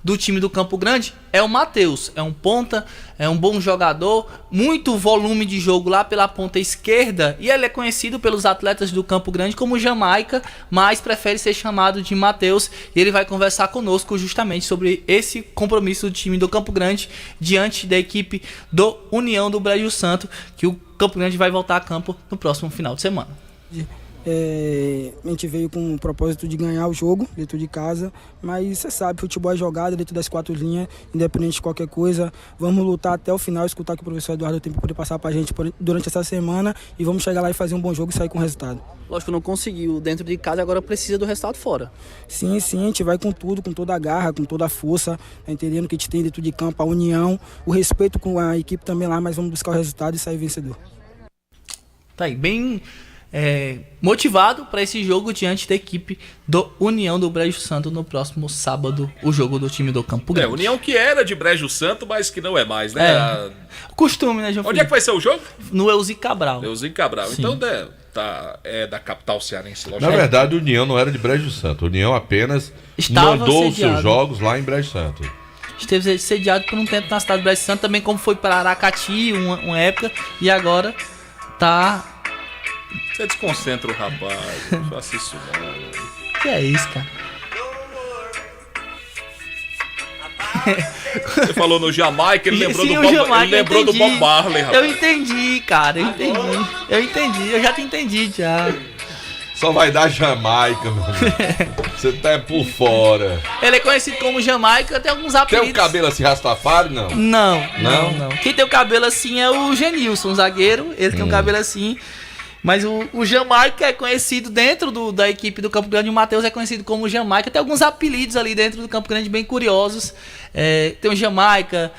do time do Campo Grande é o Matheus. É um ponta, é um bom jogador, muito volume de jogo lá pela ponta esquerda, e ele é conhecido pelos atletas do Campo Grande como Jamaica, mas prefere ser chamado de Matheus, e ele vai conversar conosco justamente sobre esse compromisso do time do Campo Grande diante da equipe do União do Brejo Santo, que o Campo Grande vai voltar a campo no próximo final de semana. A gente veio com o propósito de ganhar o jogo dentro de casa, mas você sabe, futebol é jogado dentro das 4 linhas, independente de qualquer coisa. Vamos lutar até o final, escutar o que o professor Eduardo tem para poder passar para a gente durante essa semana, e vamos chegar lá e fazer um bom jogo e sair com o resultado. Lógico, não conseguiu dentro de casa, agora precisa do resultado fora. Sim, a gente vai com tudo, com toda a garra, com toda a força, entendendo que a gente tem dentro de campo a união, o respeito com a equipe também lá, mas vamos buscar o resultado e sair vencedor. Tá aí, bem motivado para esse jogo diante da equipe do União do Brejo Santo no próximo sábado, o jogo do time do Campo Grande. União que era de Brejo Santo, mas que não é mais, né? Costume, né, João? Onde é que vai ser o jogo? No Elzi Cabral. Elzi Cabral. Sim. Então é da capital cearense. Na verdade, o União não era de Brejo Santo. O União apenas mandou os seus jogos lá em Brejo Santo. Esteve sediado por um tempo na cidade de Brejo Santo, também como foi para Aracati uma época, e agora tá... Você desconcentra o rapaz, não faça isso não. Que é isso, cara? Você falou no Jamaica, ele lembrou, Sim, do Bob Marley, rapaz. Eu entendi, cara, eu entendi, eu já te entendi já. Só vai dar Jamaica, meu amigo. Você tá por fora. Ele é conhecido como Jamaica, tem alguns apelidos. Tem o cabelo assim Rastafari, não? Não. Quem tem o cabelo assim é o Genilson, zagueiro, ele tem um cabelo assim. Mas o Jamaica é conhecido dentro da equipe do Campo Grande, o Matheus é conhecido como Jamaica. Tem alguns apelidos ali dentro do Campo Grande bem curiosos. Tem o Jamaica,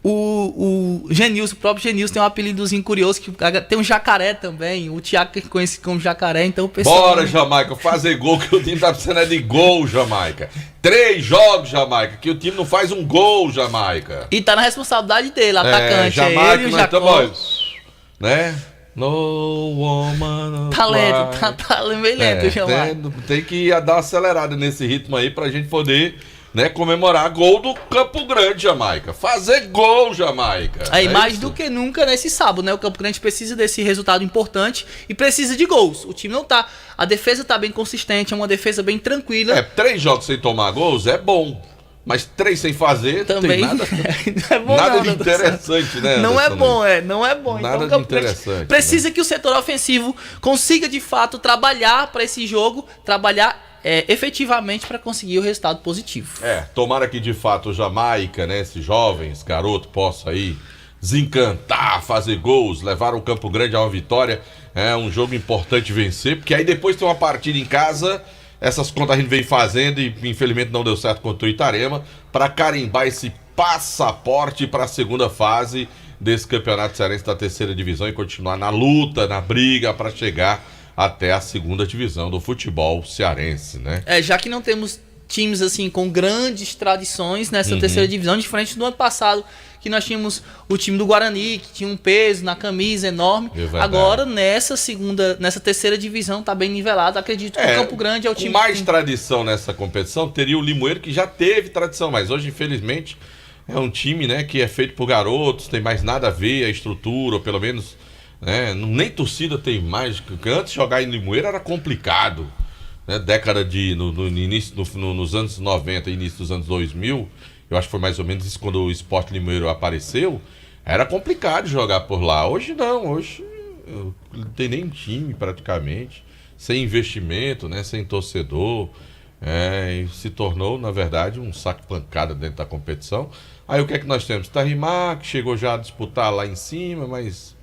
o Genilson, o próprio Genilson tem um apelidozinho curioso, que tem um Jacaré também, o Thiago que é conhecido como Jacaré, então o pessoal... Bora, Jamaica, fazer gol, que o time tá precisando de gol, Jamaica. 3 jogos, Jamaica, que o time não faz um gol, Jamaica. E tá na responsabilidade dele, atacante. Jamaica, ele e o nós Jacó. estamos, né? No woman. Tá lento, tá meio lento, Jamaica. Tem que dar uma acelerada nesse ritmo aí pra gente poder, né, comemorar gol do Campo Grande, Jamaica. Fazer gol, Jamaica. Aí, mais do que nunca nesse sábado, né? O Campo Grande precisa desse resultado importante e precisa de gols. O time não tá. A defesa tá bem consistente, é uma defesa bem tranquila. 3 jogos sem tomar gols é bom. Mas 3 sem fazer, também não tem nada, não é bom, nada não, de interessante, né? Não é bom, não é bom. Nada então, de interessante. Precisa que o setor ofensivo consiga de fato trabalhar para esse jogo, trabalhar efetivamente para conseguir o resultado positivo. Tomara que de fato o Jamaica, né, esses jovens, garoto, possa aí desencantar, fazer gols, levar o Campo Grande a uma vitória. É um jogo importante vencer, porque aí depois tem uma partida em casa. Essas contas a gente vem fazendo e infelizmente não deu certo contra o Itarema, para carimbar esse passaporte para a segunda fase desse campeonato cearense da 3ª divisão e continuar na luta, na briga para chegar até a 2ª divisão do futebol cearense, né? Já que não temos times assim com grandes tradições nessa 3ª divisão, diferente do ano passado, que nós tínhamos o time do Guarani, que tinha um peso na camisa enorme. Agora, nessa 3ª divisão, tá bem nivelado. Acredito que o Campo Grande é o time... Com mais tradição nessa competição, teria o Limoeiro, que já teve tradição, mas hoje, infelizmente, é um time, né, que é feito por garotos, tem mais nada a ver a estrutura, ou pelo menos, né, nem torcida tem mais. Porque antes jogar em Limoeiro era complicado, né, década de... nos anos 90 e início dos anos 2000... Eu acho que foi mais ou menos isso quando o Sport Limoeiro apareceu. Era complicado jogar por lá. Hoje não, hoje não tem nem time praticamente. Sem investimento, né? Sem torcedor. E se tornou, na verdade, um saco de pancada dentro da competição. Aí o que é que nós temos? Tarimar, que chegou já a disputar lá em cima, mas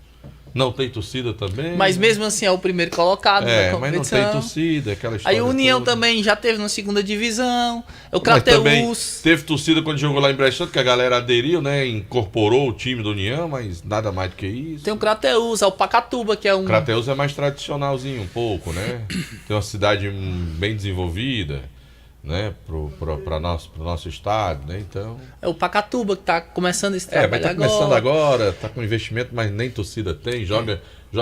não tem torcida também. Mas mesmo assim é o primeiro colocado na competição. Mas não tem torcida, aquela história. Aí o União toda também já teve na 2ª divisão. O Crateús teve torcida quando jogou lá em Brechante, que a galera aderiu, né? Incorporou o time do União, mas nada mais do que isso. Tem o Crateús, o Pacatuba, que é um... O Crateús é mais tradicionalzinho um pouco, né? Tem uma cidade bem desenvolvida, né, pro nosso estado, né, então... É o Pacatuba que tá começando esse trabalho mas tá começando agora, tá com investimento, mas nem torcida tem, joga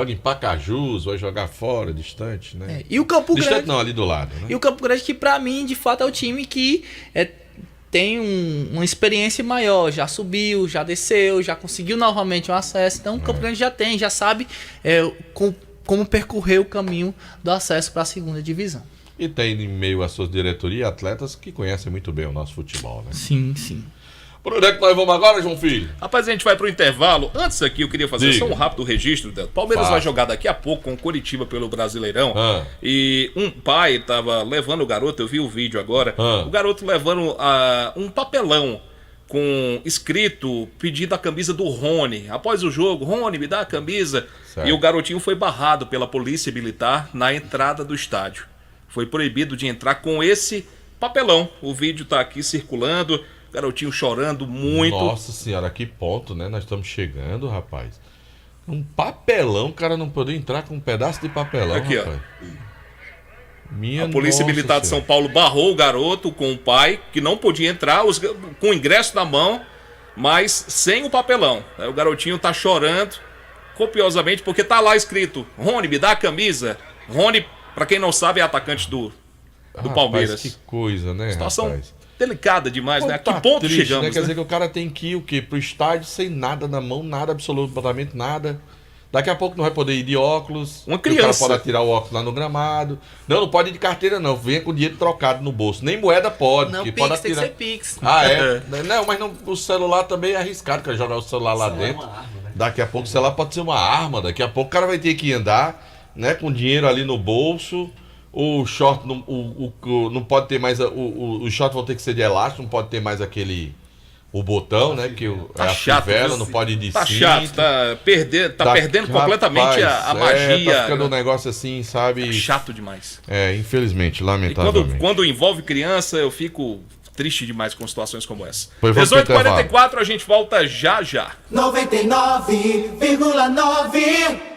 em Pacajus, vai jogar fora, distante, né? E o Campo Grande... Distante não, ali do lado, né? E o Campo Grande que pra mim, de fato, é o time que tem uma experiência maior, já subiu, já desceu, já conseguiu novamente um acesso, então o Campo Grande já sabe como percorrer o caminho do acesso para a 2ª divisão. E tem em meio à sua diretoria atletas que conhecem muito bem o nosso futebol, né? Sim, sim. Por onde é que nós vamos agora, João Filho? Rapaz, a gente vai pro intervalo. Antes aqui, eu queria fazer só um rápido registro. O Palmeiras vai jogar daqui a pouco com o Coritiba pelo Brasileirão. E um pai tava levando o garoto, eu vi o vídeo agora, o garoto levando um papelão com escrito, pedindo a camisa do Rony. Após o jogo, Rony, me dá a camisa. Certo. E o garotinho foi barrado pela polícia militar na entrada do estádio. Foi proibido de entrar com esse papelão. O vídeo tá aqui circulando, o garotinho chorando muito. Nossa senhora, que ponto, né? Nós estamos chegando, rapaz. Um papelão, o cara não poder entrar com um pedaço de papelão, aqui, rapaz. A Polícia Militar de São Paulo barrou o garoto com o pai, que não podia entrar, com o ingresso na mão, mas sem o papelão. O garotinho tá chorando copiosamente, porque tá lá escrito: Rony, me dá a camisa. Rony, pra quem não sabe, é atacante do Palmeiras. Que coisa, né, situação delicada demais, né? A que ponto triste, chegamos, né? Quer dizer que o cara tem que ir o quê? Pro estádio sem nada na mão, nada, absolutamente nada. Daqui a pouco não vai poder ir de óculos. Uma criança. O cara pode tirar o óculos lá no gramado. Não pode ir de carteira, não. Venha com dinheiro trocado no bolso. Nem moeda pode. Não, Pix, pode tem que ser Pix. Não, mas o celular também é arriscado, cara, jogar o celular lá dentro. Arma, né? Daqui a pouco o celular pode ser uma arma. Daqui a pouco o cara vai ter que andar, né, com dinheiro ali no bolso. O short não pode ter mais. Os shorts vão ter que ser de elástico, não pode ter mais aquele. o botão, né? Que Tá a chato, fivela viu? não pode ir de Tá cinto. chato, tá perdendo completamente a magia. Tá ficando um negócio assim, sabe? Chato demais. Infelizmente, E lamentavelmente. quando envolve criança, eu fico triste demais com situações como essa. Pois vamos pro 18h44, a gente volta já. 99,9.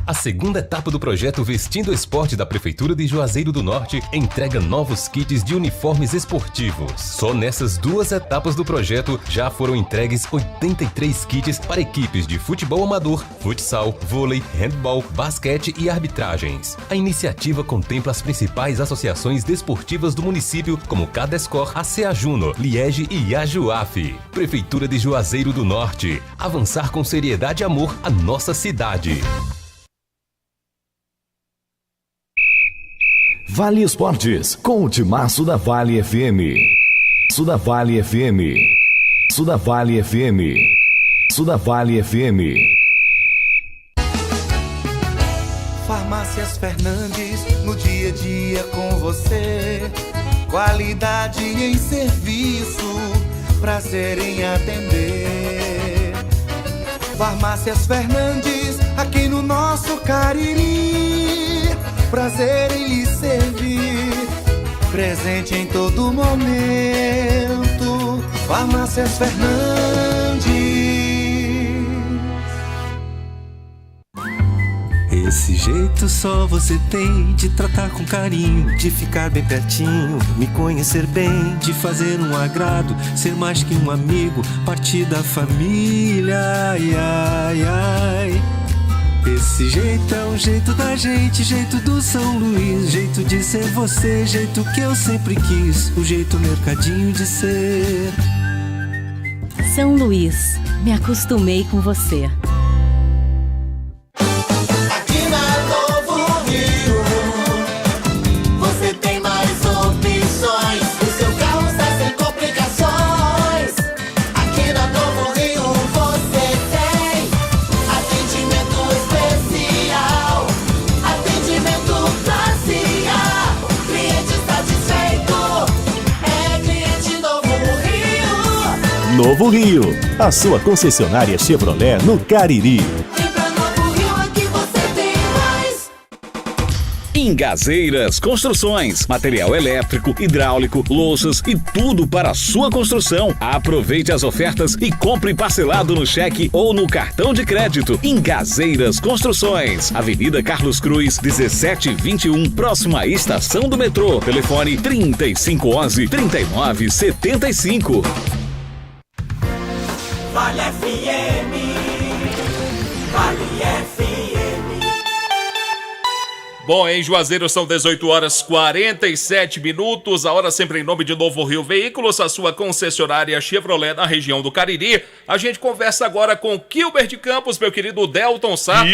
A segunda etapa do projeto Vestindo Esporte da Prefeitura de Juazeiro do Norte entrega novos kits de uniformes esportivos. Só nessas 2 etapas do projeto já foram entregues 83 kits para equipes de futebol amador, futsal, vôlei, handball, basquete e arbitragens. A iniciativa contempla as principais associações desportivas do município, como Cadescor, ACA Juno, Liege e Ajuaf. Prefeitura de Juazeiro do Norte. Avançar com seriedade e amor à nossa cidade. Vale Esportes, com o timaço da Vale FM. Da Vale FM. Da Vale FM. Da Vale FM. Farmácias Fernandes, no dia a dia com você. Qualidade em serviço, prazer em atender. Farmácias Fernandes, aqui no nosso Cariri. Prazer em lhe servir, presente em todo momento. Farmácias Fernandes. Esse jeito só você tem de tratar com carinho, de ficar bem pertinho, me conhecer bem, de fazer um agrado, ser mais que um amigo, partir da família. Ai, ai, ai. Esse jeito é o jeito da gente, jeito do São Luís, jeito de ser você, jeito que eu sempre quis, o jeito mercadinho de ser. São Luís, me acostumei com você. Aqui na Novo Rio, você tem mais opções, o seu carro está sem complicações. Aqui na Novo Rio você tem atendimento especial, atendimento classe A. Cliente satisfeito, é cliente Novo Rio. Novo Rio, a sua concessionária Chevrolet no Cariri. Vem pra Novo Rio, aqui você tem mais. Engazeiras Construções, material elétrico, hidráulico, louças e tudo para a sua construção. Aproveite as ofertas e compre parcelado no cheque ou no cartão de crédito. Engazeiras Construções, Avenida Carlos Cruz, 1721, próxima à estação do metrô. Telefone 3511-3975. Vale FM, Vale FM. Bom, em Juazeiro são 18h47, a hora sempre em nome de Novo Rio Veículos, a sua concessionária Chevrolet na região do Cariri. A gente conversa agora com Kilmer de Campos, meu querido Delton Sá,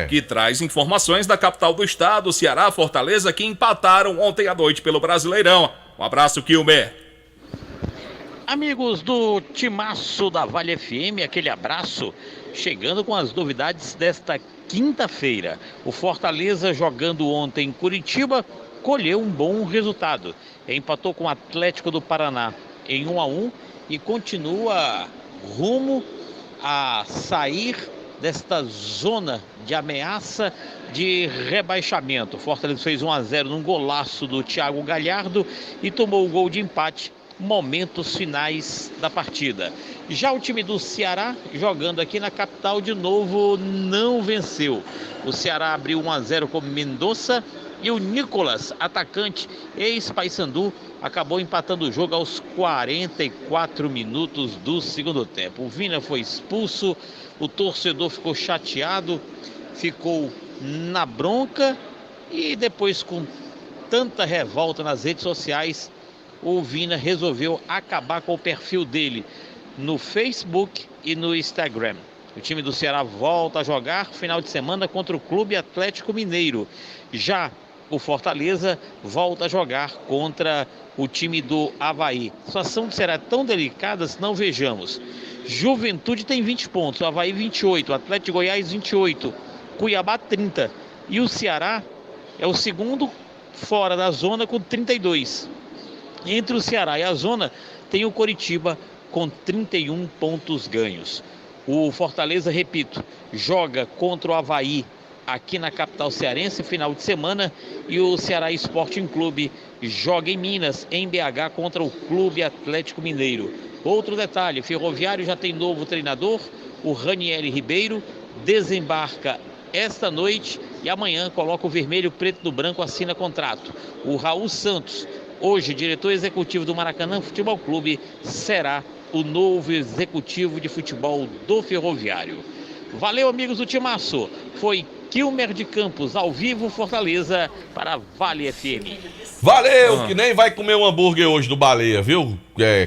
que traz informações da capital do estado, Ceará, Fortaleza, que empataram ontem à noite pelo Brasileirão. Um abraço, Kilmer. Amigos do Timaço da Vale FM, aquele abraço, chegando com as novidades desta quinta-feira. O Fortaleza, jogando ontem em Curitiba, colheu um bom resultado. Empatou com o Atlético do Paraná em 1-1 e continua rumo a sair desta zona de ameaça de rebaixamento. O Fortaleza fez 1-0 num golaço do Thiago Galhardo e tomou o gol de empate momentos finais da partida. Já o time do Ceará, jogando aqui na capital de novo, não venceu. O Ceará abriu 1-0 com Mendonça e o Nicolas, atacante ex-Paysandu, acabou empatando o jogo aos 44 minutos do segundo tempo. O Vina foi expulso, o torcedor ficou chateado, ficou na bronca e depois, com tanta revolta nas redes sociais, o Vina resolveu acabar com o perfil dele no Facebook e no Instagram. O time do Ceará volta a jogar final de semana contra o Clube Atlético Mineiro. Já o Fortaleza volta a jogar contra o time do Avaí. A situação do Ceará é tão delicada, se não vejamos. Juventude tem 20 pontos, o Avaí 28, o Atlético de Goiás 28, Cuiabá 30. E o Ceará é o segundo fora da zona com 32. Entre o Ceará e a zona tem o Coritiba com 31 pontos ganhos. O Fortaleza, repito, joga contra o Avaí aqui na capital cearense final de semana, e o Ceará Sporting Clube joga em Minas, em BH, contra o Clube Atlético Mineiro. Outro detalhe, Ferroviário já tem novo treinador, o Ranieri Ribeiro, desembarca esta noite e amanhã coloca o vermelho, preto do branco, assina contrato. O Raul Santos, hoje diretor executivo do Maracanã Futebol Clube, será o novo executivo de futebol do Ferroviário. Valeu, amigos do Timaço. Foi Kilmer de Campos, ao vivo, Fortaleza, para Vale FM. Valeu, que nem vai comer um hambúrguer hoje do Baleia, viu,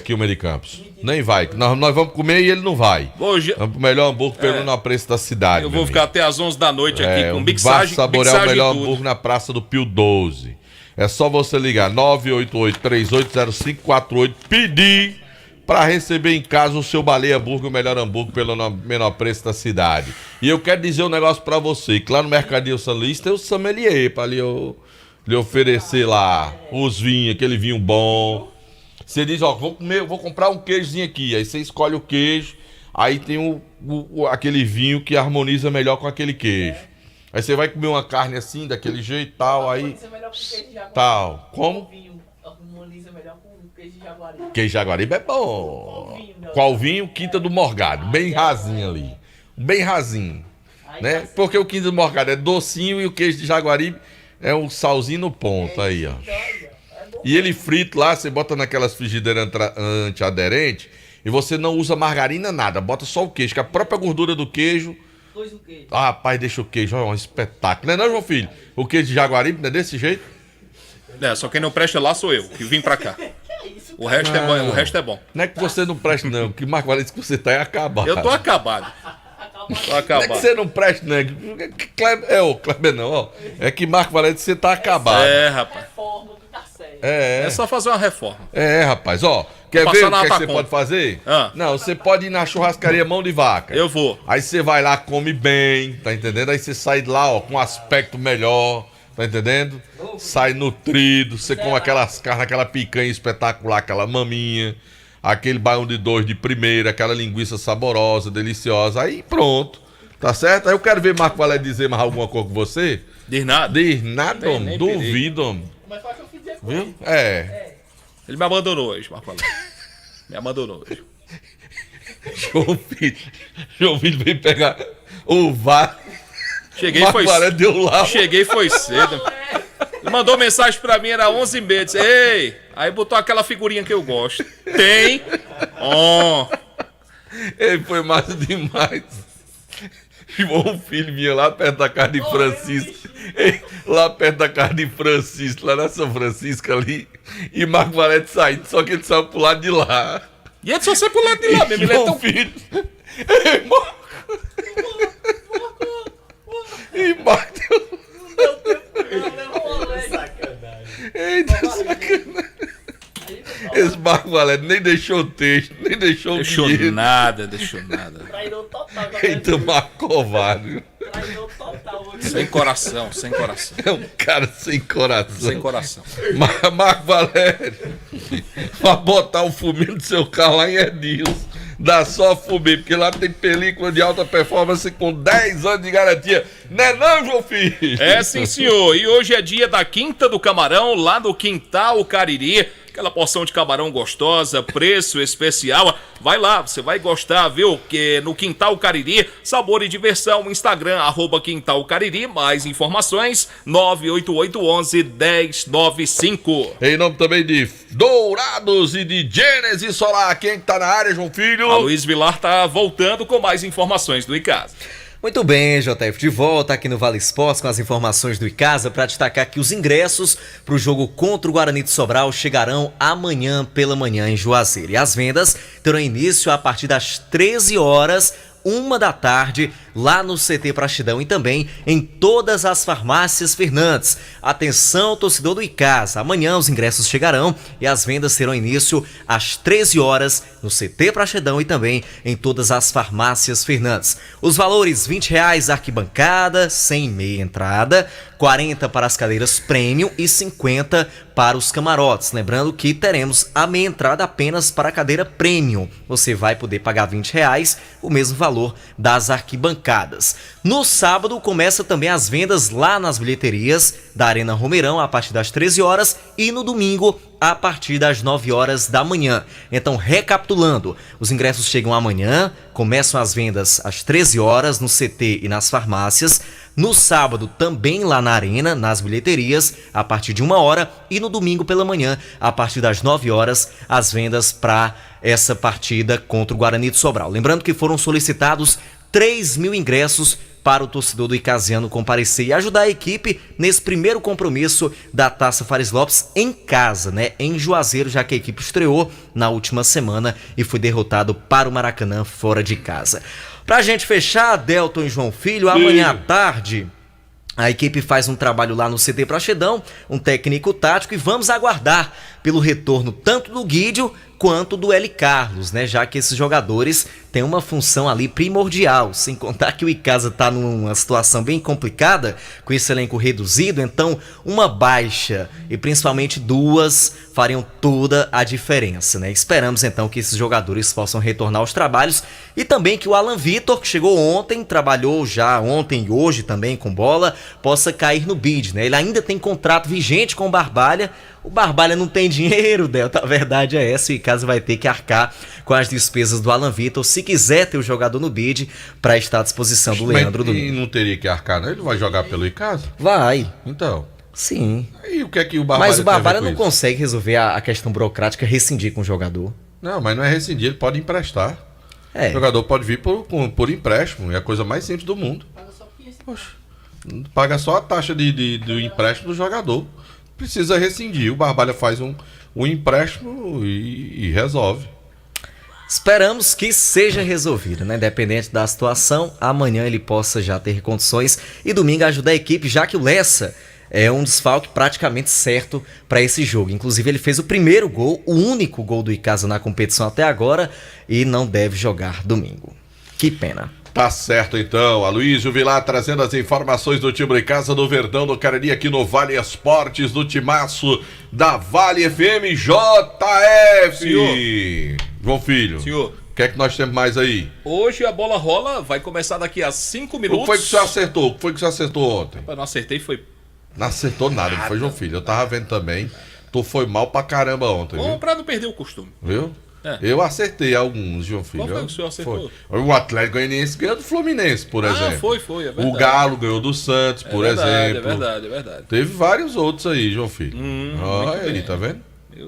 Kilmer de Campos? Nem vai. Nós vamos comer e ele não vai. Hoje... Vamos pro melhor hambúrguer pelo menor preço da cidade. Eu vou ficar até às 11 da noite aqui com mixagem. Vai saborear o melhor hambúrguer na Praça do Pio 12. É só você ligar 988-380548, pedir para receber em casa o seu Baleia Hambúrguer, o melhor hambúrguer pelo menor preço da cidade. E eu quero dizer um negócio para você, que lá no Mercadinho São Luís tem o sommelier para lhe oferecer lá os vinhos, aquele vinho bom. Você diz, ó, vou comprar um queijozinho aqui, aí você escolhe o queijo, aí tem aquele vinho que harmoniza melhor com aquele queijo. Aí você vai comer uma carne assim, daquele jeito e tal, aí... Tal. Como? Queijo Jaguaribe é bom. Qual vinho? Quinta do Morgado. Bem rasinho ali. Bem rasinho. Né? Porque o Quinta do Morgado é docinho e o queijo de Jaguaribe é um salzinho no ponto aí, ó. E ele frito lá, você bota naquelas frigideiras antiaderentes e você não usa margarina, nada. Bota só o queijo, que a própria gordura do queijo... Ah, rapaz, deixa o queijo, ó, um espetáculo. Não é não, João Filho? O queijo de Jaguaribe não é desse jeito? Só quem não presta lá sou eu, que vim pra cá. O resto é bom, o resto é bom. Não é que você não presta, não. Que Marco Valente que você tá é acabado. Eu tô acabado. Tô acabado. Não é que você não presta, não. Kleber não, ó. É que Marco Valente você tá acabado. É, rapaz. É só fazer uma reforma. É, rapaz, ó. Quer ver o que você pode fazer? Não, você pode ir na churrascaria Mão de Vaca. Eu vou. Aí você vai lá, come bem, tá entendendo? Aí você sai de lá, ó, com um aspecto melhor. Tá entendendo? Sai nutrido, você come aquelas carnes, aquela picanha espetacular, aquela maminha, aquele baião de dois de primeira, aquela linguiça saborosa, deliciosa. Aí pronto, tá certo? Aí eu quero ver Marco Valério dizer mais alguma coisa com você. Diz nada. Diz nada, homem. Duvido, homem. Viu? Ele me abandonou hoje, Marco Valério. Me abandonou hoje. João Filho veio pegar o VAR. Cheguei foi cedo. Ele mandou mensagem pra mim, era 11h30. Disse, ei, aí botou aquela figurinha que eu gosto. Tem. Ele foi massa demais. João Filho vinha lá perto da casa de Francisco. Lá perto da casa de Francisco, lá na São Francisco ali. E Marco Valente saindo, só que ele saiu pro lado de lá. E ele só saiu pro lado de lá mesmo. Ele é tão... Filho. Ei, Marco. E Marco. Eita, sacanagem. Esse Marco Valério nem deixou o texto, nem deixou o dinheiro. Deixou nada. Eita, Marco covarde. Sem coração. É um cara sem coração. Sem coração. Marco Valério, pra botar o fuminho do seu carro lá em Edilson, dá só fumê, porque lá tem película de alta performance com 10 anos de garantia. Não é não, João Filho? É sim, senhor. E hoje é dia da Quinta do Camarão, lá no Quintal Cariri. Aquela porção de camarão gostosa, preço especial. Vai lá, você vai gostar, viu? Que no Quintal Cariri, sabor e diversão, Instagram, @Quintal Cariri. Mais informações, 98811-1095. Em nome também de Dourados e de Gênesis Solar. Quem tá na área, João Filho? A Luiz Vilar tá voltando com mais informações do Icasa. Muito bem, JF, de volta aqui no Vale Esportes com as informações do Icasa para destacar que os ingressos para o jogo contra o Guarani de Sobral chegarão amanhã pela manhã em Juazeiro. E as vendas terão início a partir das 13 horas, 1 da tarde, lá no CT Praxidão e também em todas as farmácias Fernandes. Atenção, torcedor do Icasa, amanhã os ingressos chegarão e as vendas terão início às 13 horas no CT Praxidão e também em todas as farmácias Fernandes. Os valores: R$20 arquibancada, sem meia entrada, 40 para as cadeiras premium e 50 para os camarotes. Lembrando que teremos a meia entrada apenas para a cadeira premium. Você vai poder pagar R$20, o mesmo valor das arquibancadas. No sábado começa também as vendas lá nas bilheterias da Arena Romeirão a partir das 13 horas e no domingo a partir das 9 horas da manhã. Então, recapitulando, os ingressos chegam amanhã, começam as vendas às 13 horas no CT e nas farmácias. No sábado, também lá na Arena, nas bilheterias, a partir de 1 hora. E no domingo pela manhã, a partir das 9 horas, as vendas para essa partida contra o Guarani de Sobral. Lembrando que foram solicitados 3.000 ingressos para o torcedor do Icasiano comparecer e ajudar a equipe nesse primeiro compromisso da Taça Fares Lopes em casa, né? Em Juazeiro, já que a equipe estreou na última semana e foi derrotado para o Maracanã fora de casa. Pra gente fechar, Delton e João Filho, amanhã à tarde a equipe faz um trabalho lá no CT Praxedão, um técnico tático, e vamos aguardar pelo retorno tanto do Guídio quanto do L. Carlos, né? Já que esses jogadores têm uma função ali primordial, sem contar que o Icasa está numa situação bem complicada, com esse elenco reduzido, então uma baixa e principalmente duas fariam toda a diferença, né? Esperamos então que esses jogadores possam retornar aos trabalhos e também que o Alan Vitor, que chegou ontem, trabalhou já ontem e hoje também com bola, possa cair no bid, né? Ele ainda tem contrato vigente com o Barbalha. O Barbalha não tem dinheiro, Delta, a verdade é essa, e o Icasa vai ter que arcar com as despesas do Alan Vitor, se quiser ter o jogador no bid, para estar à disposição do Leandro Domingues. E não teria que arcar, não? Ele vai jogar pelo Icasa? Vai. Então. Sim. E o que é que o Barbalha Mas o Barbalha tem a ver não com isso? consegue resolver a questão burocrática, rescindir com o jogador. Não, mas não é rescindir, ele pode emprestar. É. O jogador pode vir por empréstimo, é a coisa mais simples do mundo. Poxa, paga só a taxa do empréstimo do jogador. Precisa rescindir, o Barbalha faz um empréstimo e resolve. Esperamos que seja resolvido, né? Independente da situação, amanhã ele possa já ter condições e domingo ajudar a equipe, já que o Lessa é um desfalque praticamente certo para esse jogo. Inclusive ele fez o primeiro gol, o único gol do Icasa na competição até agora, e não deve jogar domingo. Que pena. Tá certo então, Aloysio Vilar trazendo as informações do time de casa do Verdão do Cariri aqui no Vale Esportes, do timaço da Vale FM. JF! Senhor. João Filho. Senhor. O que é que nós temos mais aí? Hoje a bola rola, vai começar daqui a 5 minutos. O que foi que você acertou? O que foi que você acertou ontem? Eu não acertei, foi... Não acertou nada, não foi, João Filho. Eu tava vendo também. Tu foi mal pra caramba ontem, viu? Bom, pra não perder o costume. Viu? É. Eu acertei alguns, João Filho. Qual foi que o senhor acertou? Foi. O Atlético Goianiense ganhou do Fluminense, por exemplo. Foi, é verdade. O Galo ganhou do Santos, por exemplo. É verdade. Teve vários outros aí, João Filho. Olha aí, tá vendo?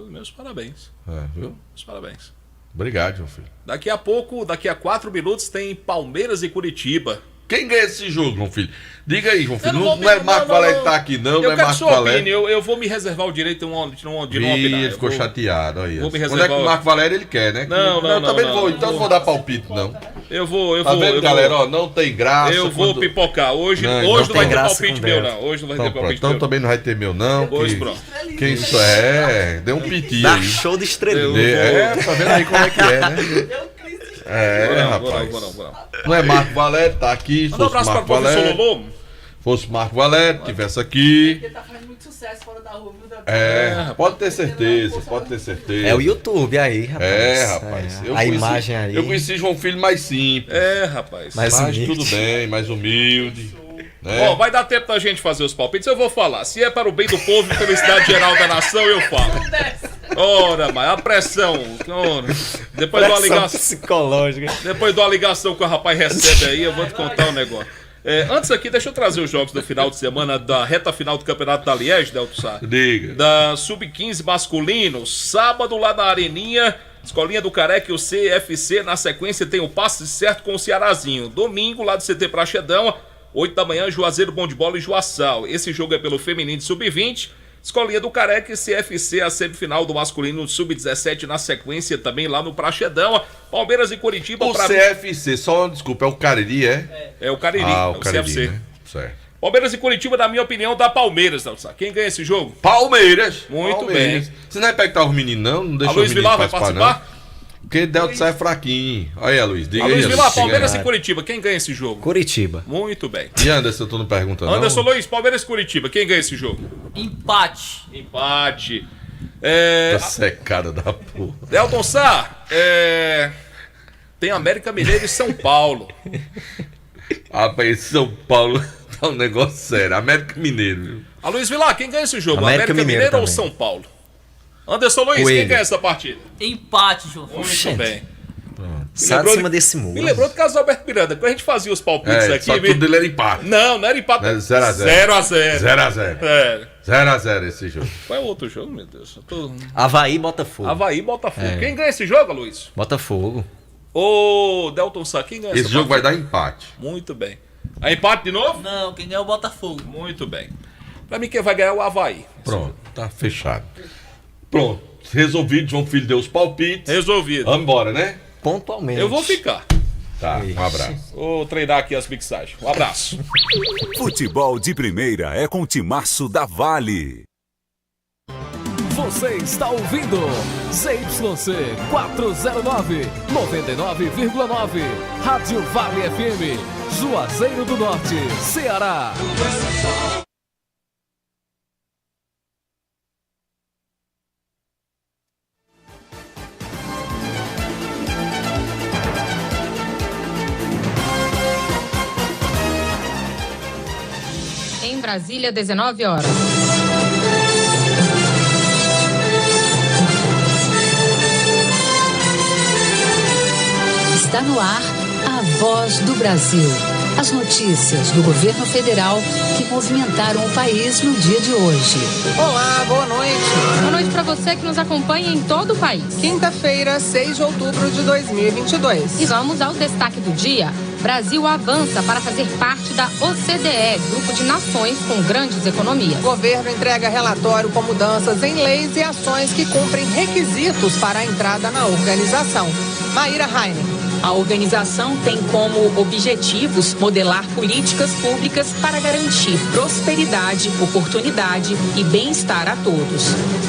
Meus parabéns. Viu? Meus parabéns. Obrigado, João Filho. Daqui a pouco, daqui a 4 minutos, tem Palmeiras e Curitiba. Quem ganha esse jogo, João Filho? Diga aí, João Filho. Não é Marco Valério que tá aqui, não. Não é Marco Valério. Eu vou me reservar o direito de não opinar. Ele ficou chateado aí. Vou me Onde é que o Marco Valério ele quer, né? Não. Também não vou. Então não vou dar palpite, não. Eu vou. Tá vendo, galera? Ó, não tem graça. Eu vou pipocar. Hoje não vai ter palpite meu, não. Hoje não vai ter palpite meu. Então também não vai ter meu, não. Hoje pronto. Que isso é? Deu um pitinho aí. Dá show de estrelinha. Tá vendo aí como é que é, né? Rapaz. Não é Marco Valério, tá aqui. Manda um abraço para o professor Lolo. Fosse Marco Valério, tivesse aqui. Ele tá fazendo muito sucesso fora da rua, viu? Pode ter certeza, pode ter certeza. É o YouTube aí, rapaz. Rapaz. Imagem aí. Eu conheci João Filho mais simples. Rapaz. Mais humilde. Tudo bem, mais humilde. Né? Vai dar tempo da gente fazer os palpites, eu vou falar. Se é para o bem do povo e felicidade geral da nação, eu falo. Ora, mas a pressão. Depois da ligação psicológica. Depois da ligação que o rapaz recebe aí, eu vou te contar um negócio. Antes aqui, deixa eu trazer os jogos do final de semana da reta final do Campeonato da Liege, Delto Sá. Diga. Da Sub-15 masculino, sábado lá na Areninha, Escolinha do Careca e o CFC. Na sequência tem o passe certo com o Cearazinho. Domingo lá do CT Praxedão, 8 da manhã, Juazeiro, Bom de Bola e Joaçal. Esse jogo é pelo feminino de Sub-20. Escolinha do Careca e CFC, a semifinal do masculino Sub-17 na sequência também lá no Praxedão. Palmeiras e Curitiba. O CFC, só desculpa, é o Cariri, É o Cariri, o Cariri, CFC. Né? Certo. Palmeiras e Curitiba, na minha opinião, dá Palmeiras, Nelson. Quem ganha esse jogo? Palmeiras. Muito bem. Você não vai pegar os meninos, não? Não deixa a Luiz os meninos Vilar vai participar? Porque Delta sai fraquinho. Olha aí, Luiz, diga aí. Luiz Vilar, Palmeiras e Curitiba, quem ganha esse jogo? Curitiba. Muito bem. E Anderson, tu não pergunta não? Anderson Luiz, Palmeiras e Curitiba, quem ganha esse jogo? Empate. Tá secada da porra. Delton Sá, tem América Mineiro e São Paulo. Rapaz, São Paulo tá um negócio sério. América Mineiro, viu? A Luiz Vilar, quem ganha esse jogo? América Mineiro ou São Paulo? Anderson Luiz, quem ganha essa partida? Empate, João. Muito bem. Sai de cima desse muro. Me lembrou do caso do Alberto Miranda, quando a gente fazia os palpites aqui. Só que tudo dele era empate. Não era empate. 0x0. 0x0. 0x0 esse jogo. Qual é o outro jogo, meu Deus? Havaí, Botafogo. Quem ganha esse jogo, Luiz? Botafogo. Ô, Delton Sá, quem ganha esse jogo? Vai dar empate. Muito bem. É empate de novo? Não, quem ganha é o Botafogo. Muito bem. Pra mim, quem vai ganhar é o Havaí. Pronto, tá fechado. Pronto, resolvido. João Filho deu os palpites. Resolvido. Vamos embora, né? Pontualmente. Eu vou ficar. Tá, um abraço. Vou treinar aqui as mixagens. Um abraço. Futebol de primeira é com o Timaço da Vale. Você está ouvindo ZYC 409, 99,9. Rádio Vale FM, Juazeiro do Norte, Ceará. Em Brasília, 19 horas. Está no ar a Voz do Brasil. As notícias do governo federal que movimentaram o país no dia de hoje. Olá, boa noite. Boa noite para você que nos acompanha em todo o país. Quinta-feira, 6 de outubro de 2022. E vamos ao destaque do dia. Brasil avança para fazer parte da OCDE, grupo de nações com grandes economias. O governo entrega relatório com mudanças em leis e ações que cumprem requisitos para a entrada na organização. Maíra Heinen. A organização tem como objetivos modelar políticas públicas para garantir prosperidade, oportunidade e bem-estar a todos.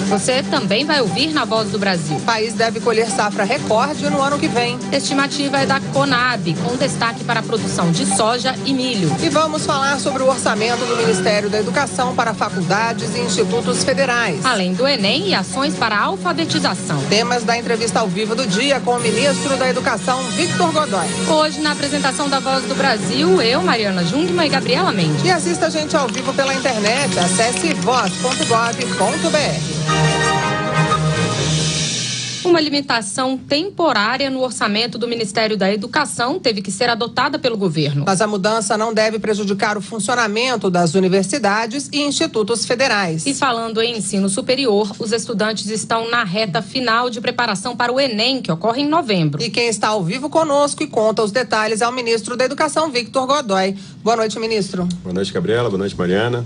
Você também vai ouvir na Voz do Brasil. O país deve colher safra recorde no ano que vem. A estimativa é da Conab, com destaque para a produção de soja e milho. E vamos falar sobre o orçamento do Ministério da Educação para faculdades e institutos federais. Além do Enem e ações para a alfabetização. Temas da entrevista ao vivo do dia com o ministro da Educação, Victor Godoy. Hoje, na apresentação da Voz do Brasil, eu, Mariana Jungmann e Gabriela Mendes. E assista a gente ao vivo pela internet. Acesse voz.gov.br. Uma limitação temporária no orçamento do Ministério da Educação teve que ser adotada pelo governo. Mas a mudança não deve prejudicar o funcionamento das universidades e institutos federais. E falando em ensino superior, os estudantes estão na reta final de preparação para o Enem, que ocorre em novembro. E quem está ao vivo conosco e conta os detalhes é o ministro da Educação, Victor Godoy. Boa noite, ministro. Boa noite, Gabriela. Boa noite, Mariana.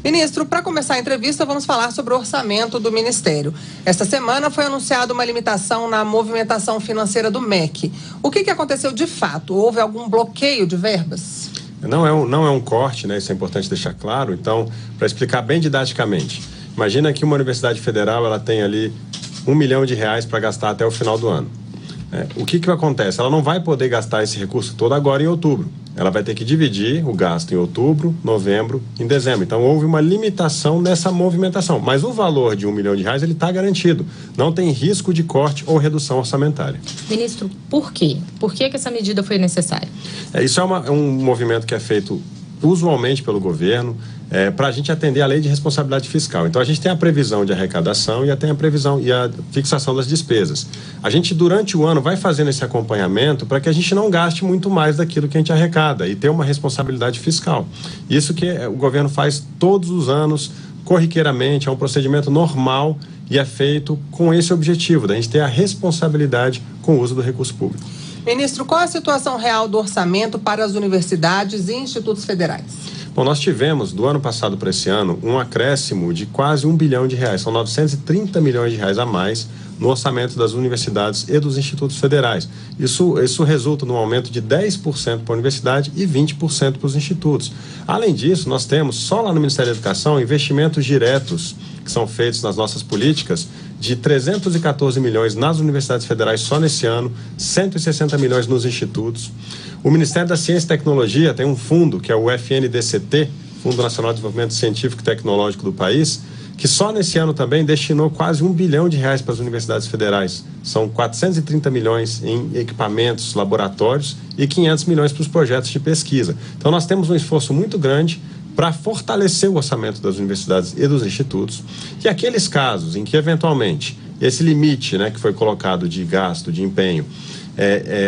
Ministro, para começar a entrevista, vamos falar sobre o orçamento do Ministério. Esta semana foi anunciada uma limitação na movimentação financeira do MEC. O que aconteceu de fato? Houve algum bloqueio de verbas? Não é um corte, né? Isso é importante deixar claro. Então, para explicar bem didaticamente, imagina que uma universidade federal ela tem ali R$1 milhão para gastar até o final do ano. O que acontece? Ela não vai poder gastar esse recurso todo agora em outubro. Ela vai ter que dividir o gasto em outubro, novembro, em dezembro. Então, houve uma limitação nessa movimentação. Mas o valor de R$1 milhão ele está garantido. Não tem risco de corte ou redução orçamentária. Ministro, por quê? Por que essa medida foi necessária? Isso é um movimento que é feito usualmente pelo governo, para a gente atender a lei de responsabilidade fiscal. Então, a gente tem a previsão de arrecadação e tem a previsão e a fixação das despesas. A gente, durante o ano, vai fazendo esse acompanhamento para que a gente não gaste muito mais daquilo que a gente arrecada e ter uma responsabilidade fiscal. Isso que o governo faz todos os anos, corriqueiramente, é um procedimento normal e é feito com esse objetivo, da gente ter a responsabilidade com o uso do recurso público. Ministro, qual é a situação real do orçamento para as universidades e institutos federais? Bom, nós tivemos, do ano passado para esse ano, um acréscimo de quase R$1 bilhão. São 930 milhões a mais no orçamento das universidades e dos institutos federais. Isso resulta num aumento de 10% para a universidade e 20% para os institutos. Além disso, nós temos, só lá no Ministério da Educação, investimentos diretos que são feitos nas nossas políticas de 314 milhões nas universidades federais só nesse ano, 160 milhões nos institutos. O Ministério da Ciência e Tecnologia tem um fundo, que é o FNDCT, Fundo Nacional de Desenvolvimento Científico e Tecnológico do país, que só nesse ano também destinou quase R$1 bilhão para as universidades federais. São 430 milhões em equipamentos, laboratórios e 500 milhões para os projetos de pesquisa. Então nós temos um esforço muito grande para fortalecer o orçamento das universidades e dos institutos. E aqueles casos em que, eventualmente, esse limite, né, que foi colocado de gasto, de empenho,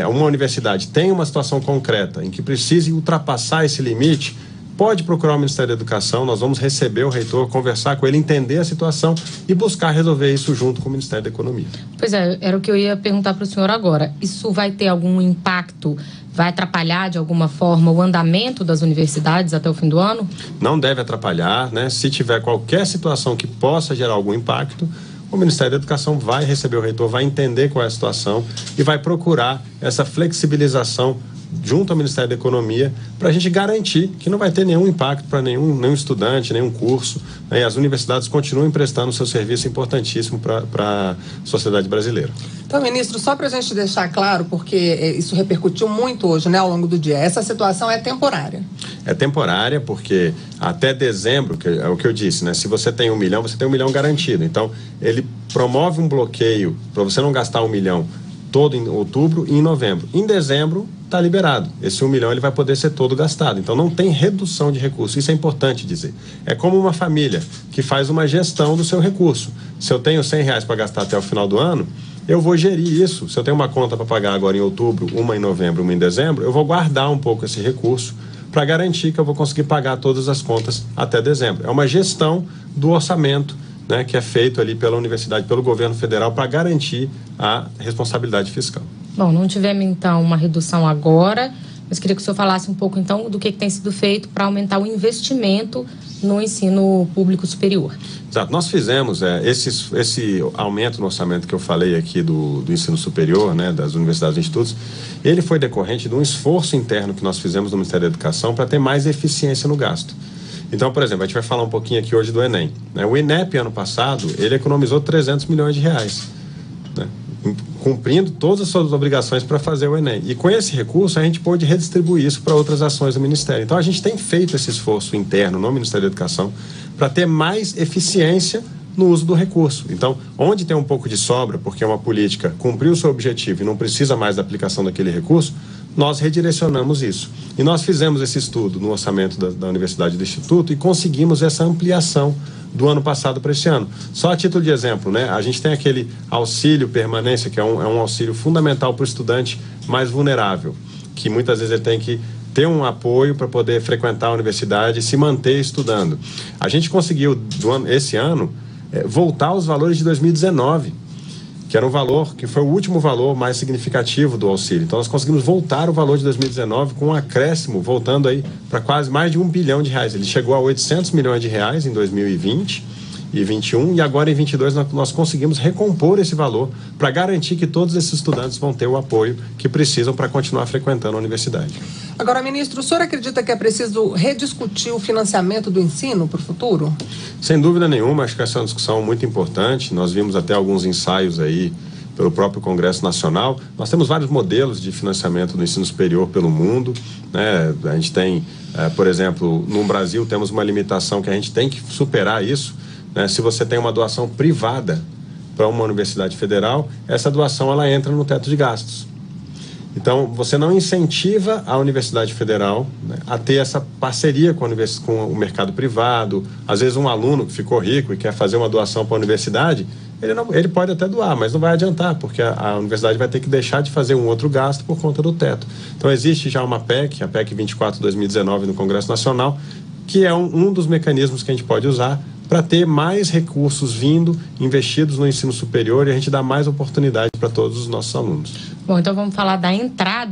uma universidade tem uma situação concreta em que precise ultrapassar esse limite, pode procurar o Ministério da Educação, nós vamos receber o reitor, conversar com ele, entender a situação e buscar resolver isso junto com o Ministério da Economia. Pois é, era o que eu ia perguntar para o senhor agora. Isso vai ter algum impacto, vai atrapalhar de alguma forma o andamento das universidades até o fim do ano? Não deve atrapalhar, né? Se tiver qualquer situação que possa gerar algum impacto, o Ministério da Educação vai receber o reitor, vai entender qual é a situação e vai procurar essa flexibilização junto ao Ministério da Economia, para a gente garantir que não vai ter nenhum impacto para nenhum estudante, nenhum curso, né? E as universidades continuam prestando seu serviço importantíssimo para a sociedade brasileira. Então, ministro, só para a gente deixar claro, porque isso repercutiu muito hoje, né, ao longo do dia, essa situação é temporária. É temporária porque até dezembro, que é o que eu disse, né? Se você tem 1 milhão, você tem 1 milhão garantido. Então, ele promove um bloqueio para você não gastar 1 milhão todo em outubro e em novembro. Em dezembro, está liberado. Esse 1 milhão ele vai poder ser todo gastado. Então, não tem redução de recurso. Isso é importante dizer. É como uma família que faz uma gestão do seu recurso. Se eu tenho R$100 para gastar até o final do ano, eu vou gerir isso. Se eu tenho uma conta para pagar agora em outubro, uma em novembro, uma em dezembro, eu vou guardar um pouco esse recurso para garantir que eu vou conseguir pagar todas as contas até dezembro. É uma gestão do orçamento, né, que é feito ali pela universidade, pelo governo federal, para garantir a responsabilidade fiscal. Bom, não tivemos então uma redução agora, mas queria que o senhor falasse um pouco então do que tem sido feito para aumentar o investimento no ensino público superior. Exato, nós fizemos esse aumento no orçamento que eu falei aqui do ensino superior, né, das universidades e institutos, ele foi decorrente de um esforço interno que nós fizemos no Ministério da Educação para ter mais eficiência no gasto. Então, por exemplo, a gente vai falar um pouquinho aqui hoje do Enem, né? O INEP, ano passado, ele economizou R$300 milhões, né? Cumprindo todas as suas obrigações para fazer o Enem. E com esse recurso, a gente pôde redistribuir isso para outras ações do Ministério. Então, a gente tem feito esse esforço interno no Ministério da Educação para ter mais eficiência no uso do recurso. Então, onde tem um pouco de sobra, porque uma política cumpriu o seu objetivo e não precisa mais da aplicação daquele recurso, nós redirecionamos isso. E nós fizemos esse estudo no orçamento da Universidade e do Instituto e conseguimos essa ampliação do ano passado para esse ano. Só a título de exemplo, né? A gente tem aquele auxílio permanência, que é um auxílio fundamental para o estudante mais vulnerável, que muitas vezes ele tem que ter um apoio para poder frequentar a universidade e se manter estudando. A gente conseguiu, esse ano, voltar aos valores de 2019, que era um valor, que foi o último valor mais significativo do auxílio. Então, nós conseguimos voltar o valor de 2019 com um acréscimo, voltando aí para quase mais de R$1 bilhão. Ele chegou a R$800 milhões em 2020 e 2021, e agora em 2022 nós conseguimos recompor esse valor para garantir que todos esses estudantes vão ter o apoio que precisam para continuar frequentando a universidade. Agora, ministro, o senhor acredita que é preciso rediscutir o financiamento do ensino para o futuro? Sem dúvida nenhuma, acho que essa é uma discussão muito importante. Nós vimos até alguns ensaios aí pelo próprio Congresso Nacional. Nós temos vários modelos de financiamento do ensino superior pelo mundo, né? A gente tem, por exemplo, no Brasil temos uma limitação que a gente tem que superar isso, né? Se você tem uma doação privada para uma universidade federal, essa doação ela entra no teto de gastos. Então, você não incentiva a Universidade Federal, né, a ter essa parceria com o mercado privado. Às vezes, um aluno que ficou rico e quer fazer uma doação para a universidade, ele pode até doar, mas não vai adiantar, porque a universidade vai ter que deixar de fazer um outro gasto por conta do teto. Então, existe já uma PEC, a PEC 24/2019 no Congresso Nacional, que é um dos mecanismos que a gente pode usar para ter mais recursos investidos no ensino superior e a gente dar mais oportunidade para todos os nossos alunos. Bom, então vamos falar da entrada